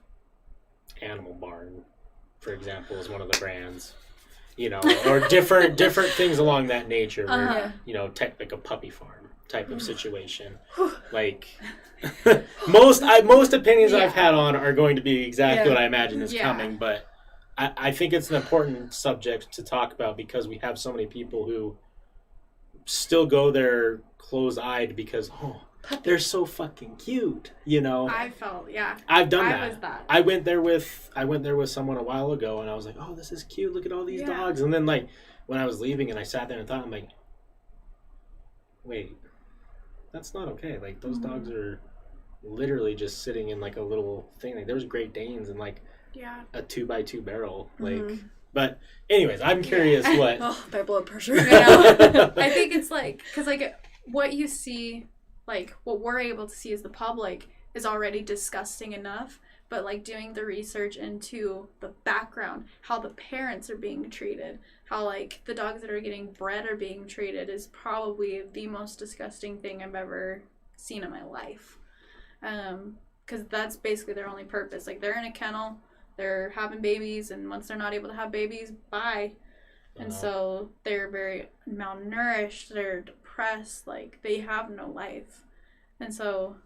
Animal Barn, for example, is one of the brands, or different things along that nature, where like a puppy farm type of situation, like. most opinions I've had on are going to be exactly what I imagine is coming, but I think it's an important subject to talk about because we have so many people who still go there closed-eyed because they're so fucking cute, I felt, I've done that. I was that. I went there with someone a while ago, and I was like, oh, this is cute. Look at all these dogs. And then like when I was leaving, and I sat there and thought, I'm like, wait, that's not okay. Like those dogs are literally just sitting in like a little thing. Like there was Great Danes and like a 2x2 barrel. Like, but anyways, I'm curious what. Oh, my blood pressure. I think it's like, because like what you see, like what we're able to see as the public is already disgusting enough, but like doing the research into the background, how the parents are being treated, how like the dogs that are getting bred are being treated is probably the most disgusting thing I've ever seen in my life. Because that's basically their only purpose. Like they're in a kennel, they're having babies, and once they're not able to have babies, bye. And so they're very malnourished, they're depressed, like they have no life. And so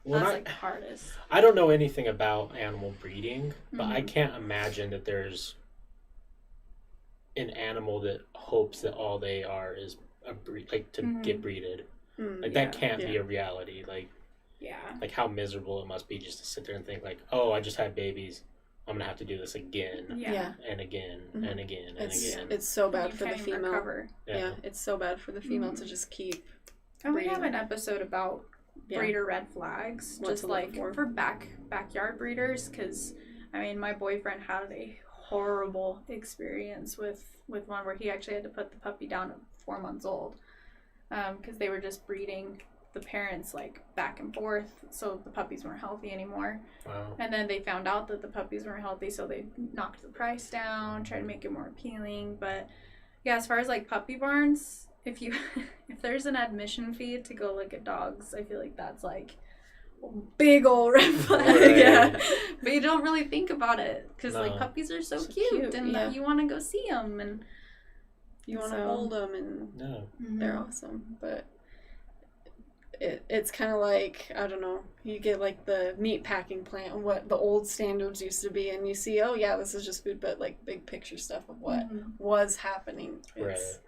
that's like the hardest. I don't know anything about animal breeding, but I can't imagine that there's an animal that hopes that all they are is get breeded. Like that can't be a reality. Like how miserable it must be just to sit there and think like, oh, I just had babies, I'm gonna have to do this again and again and again and again. It's so bad for the female. Recover. Yeah, it's so bad for the female to just keep. And we have an episode about breeder red flags, just like for backyard breeders, because I mean my boyfriend had a horrible experience with one where he actually had to put the puppy down at 4 months old, because they were just breeding the parents like back and forth, so the puppies weren't healthy anymore. Wow. And then they found out that the puppies weren't healthy, so they knocked the price down, tried to make it more appealing. But yeah, as far as like puppy barns, if there's an admission fee to go look at dogs, I feel like that's like a big old red flag. Right. But you don't really think about it because No. like puppies are so cute and you want to go see them and You want to hold them, and No. they're awesome. But it's kind of like, I don't know, you get like the meat packing plant and what the old standards used to be, and you see, oh yeah, this is just food, but like big picture stuff of what was happening. It's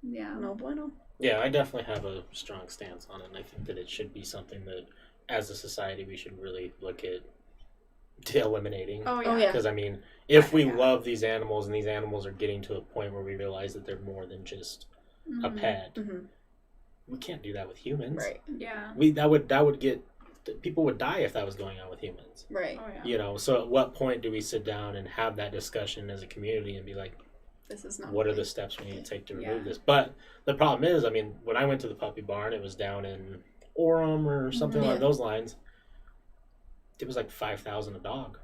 no bueno. Yeah, I definitely have a strong stance on it, and I think that it should be something that, as a society, we should really look at eliminating. Oh yeah. Because, I mean, if we love these animals and these animals are getting to a point where we realize that they're more than just a pet, we can't do that with humans. Right. Yeah. That would get, people would die if that was going on with humans. Right. Oh yeah. You know, so at what point do we sit down and have that discussion as a community and be like, this is not what are the steps we need to take to remove this? But the problem is, I mean, when I went to the puppy barn, it was down in Orem or something along those lines. It was like $5,000 a dog.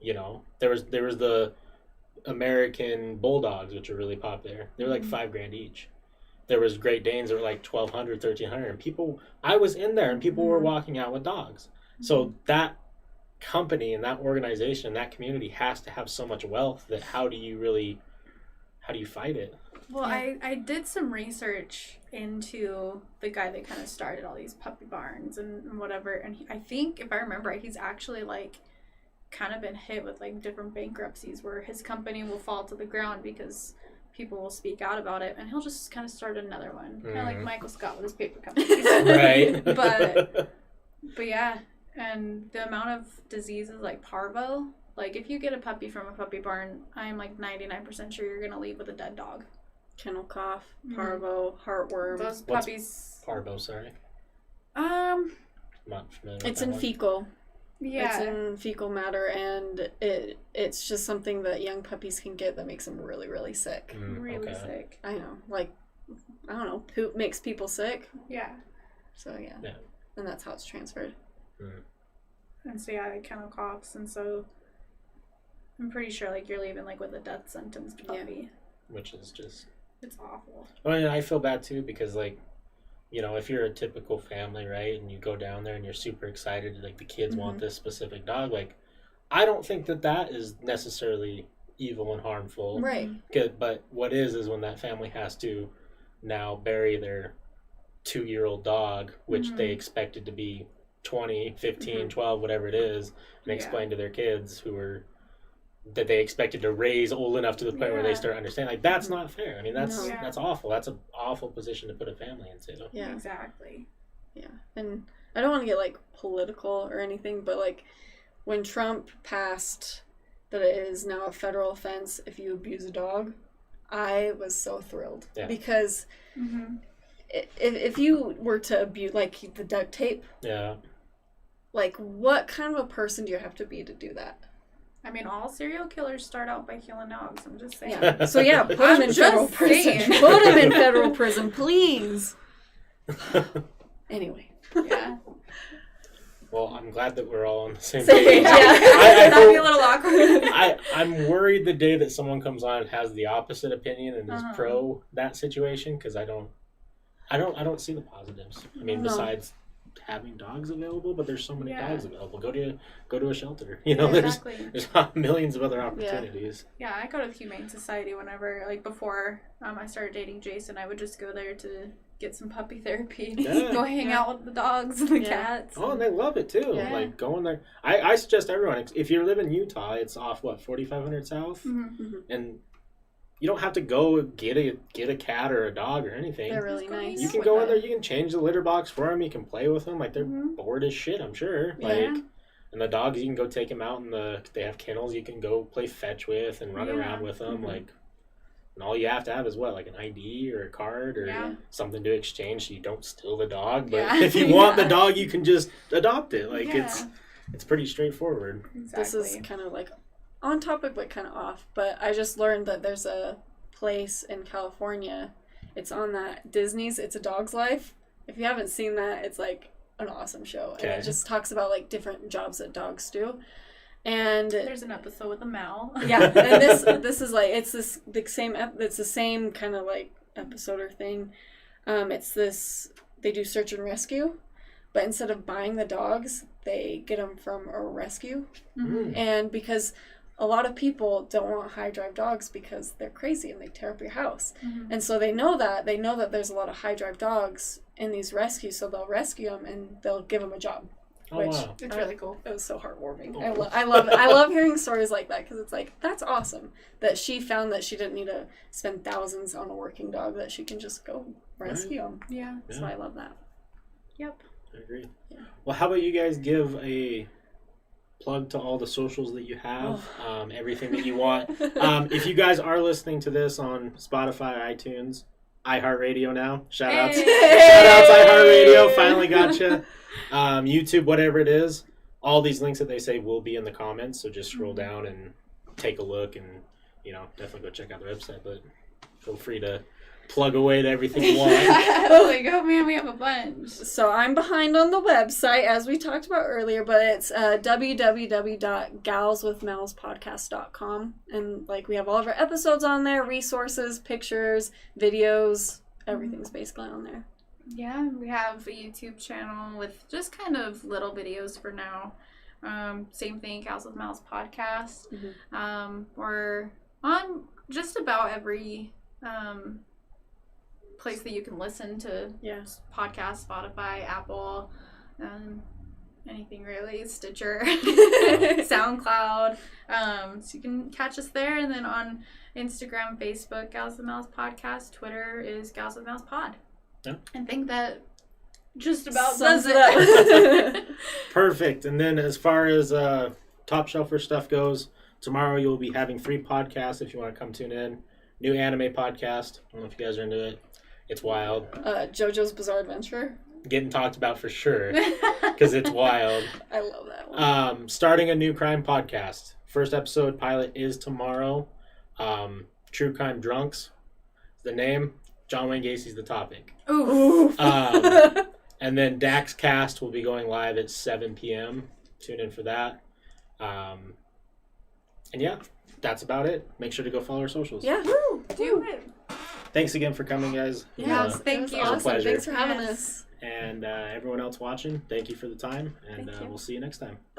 You know, there was the American bulldogs, which are really popular. They were like $5,000 each. There was Great Danes that were like $1,200, $1,300, and people. I was in there, and people were walking out with dogs. So that company and that organization and that community has to have so much wealth that how do you fight it? Well, I did some research into the guy that kind of started all these puppy barns and whatever, and I think, if I remember right, he's actually like kind of been hit with like different bankruptcies where his company will fall to the ground because people will speak out about it, and he'll just kind of start another one, kind of like Michael Scott with his paper companies. Right. but yeah, and the amount of diseases like parvo, like if you get a puppy from a puppy barn, I'm like 99% sure you're gonna leave with a dead dog. Kennel cough, parvo, heartworm. Those puppies. Parvo, sorry. Um, Not familiar with It's that in one. fecal. yeah. It's in fecal matter, and it's just something that young puppies can get that makes them really, really sick. Really okay. sick. I know, like, I don't know, poop makes people sick. Yeah. So yeah. And that's how it's transferred. And so yeah, kennel coughs, and so I'm pretty sure like you're leaving like with a death sentence puppy. Which is just. It's awful. I mean, I feel bad too because, like, you know, if you're a typical family, right, and you go down there and you're super excited, like the kids want this specific dog, like, I don't think that is necessarily evil and harmful. Right. But what is when that family has to now bury their 2-year-old dog, which they expected to be 20, 15, 12, whatever it is, and explain to their kids who are that they expected to raise old enough to the point where they start understanding. Like, that's not fair. I mean, that's awful. That's an awful position to put a family into. Yeah. Exactly. Yeah. And I don't want to get, like, political or anything, but, like, when Trump passed that it is now a federal offense if you abuse a dog, I was so thrilled. Yeah. Because if you were to abuse, like, the duct tape, like, what kind of a person do you have to be to do that? I mean, all serial killers start out by killing dogs. I'm just saying. Yeah. So yeah, put them in federal prison. Put them in federal prison, please. Anyway. Yeah. Well, I'm glad that we're all on the same page. page. That'd be a little awkward. I'm worried the day that someone comes on and has the opposite opinion and is pro that situation, because I don't see the positives. I mean, besides having dogs available, but there's so many dogs available. Go to a shelter. You know, there's millions of other opportunities. Yeah, I go to the Humane Society whenever, like before I started dating Jason, I would just go there to get some puppy therapy. Go hang out with the dogs and the cats. Oh, and they love it too. Yeah. Like going there. I suggest everyone, if you live in Utah, it's off 4,500 South, and you don't have to go get a cat or a dog or anything. They're really nice. You can go in there. You can change the litter box for them. You can play with them. Like, they're bored as shit, I'm sure. Like, and the dogs, you can go take them out they have kennels. You can go play fetch with and run around with them. Like, and all you have to have is like an ID or a card or something to exchange so you don't steal the dog. But if you want the dog, you can just adopt it. Like, it's pretty straightforward. Exactly. This is kind of like on topic, but kind of off. But I just learned that there's a place in California. It's on that Disney's It's a Dog's Life. If you haven't seen that, it's like an awesome show. Okay. And it just talks about like different jobs that dogs do. And there's an episode with a Mal. Yeah, and this is like it's the same kind of like episode or thing. They do search and rescue, but instead of buying the dogs, they get them from a rescue. And because a lot of people don't want high drive dogs because they're crazy and they tear up your house. Mm-hmm. And so they know that there's a lot of high drive dogs in these rescues, so they'll rescue them and they'll give them a job. Oh, Which wow. It's really cool. It was so heartwarming. Oh. I love it. I love hearing stories like that because it's like, that's awesome that she found that she didn't need to spend thousands on a working dog, that she can just go rescue them. Yeah. So I love that. Yep. I agree. Yeah. Well, how about you guys give a plug to all the socials that you have, everything that you want. If you guys are listening to this on Spotify, iTunes, iHeartRadio now, shout outs iHeartRadio, finally gotcha. YouTube, whatever it is, all these links that they say will be in the comments, so just scroll down and take a look, and definitely go check out the website, but feel free to plug away to everything you want. Like, oh man, we have a bunch. So I'm behind on the website, as we talked about earlier, but it's www.galswithmalspodcast.com, and we have all of our episodes on there, resources, pictures, videos, everything's basically on there. Yeah, we have a YouTube channel with just kind of little videos for now. Same thing, Gals with Mouths podcast. Mm-hmm. We're on just about every place that you can listen to podcasts, Spotify, Apple, anything really, Stitcher, SoundCloud. So you can catch us there, and then on Instagram, Facebook, Gals with Mouths podcast. Twitter is Gals with Mouths pod. Yeah. I think that just about Sums does it up. it. Perfect. And then as far as Top Shelfer stuff goes, tomorrow you'll be having 3 podcasts if you want to come tune in. New anime podcast. I don't know if you guys are into it. It's wild. JoJo's Bizarre Adventure. Getting talked about for sure because it's wild. I love that one. Starting a new crime podcast. First episode pilot is tomorrow. True Crime Drunks is the name. John Wayne Gacy's the topic. Ooh. And then Dax Cast will be going live at 7 p.m. Tune in for that. And yeah, that's about it. Make sure to go follow our socials. Yeah. Woo, do it. Thanks again for coming, guys. Yes, thank it was you. Awesome. It was a pleasure. Thanks for having Yes. us. And everyone else watching, thank you for the time. And Thank you. we'll see you next time.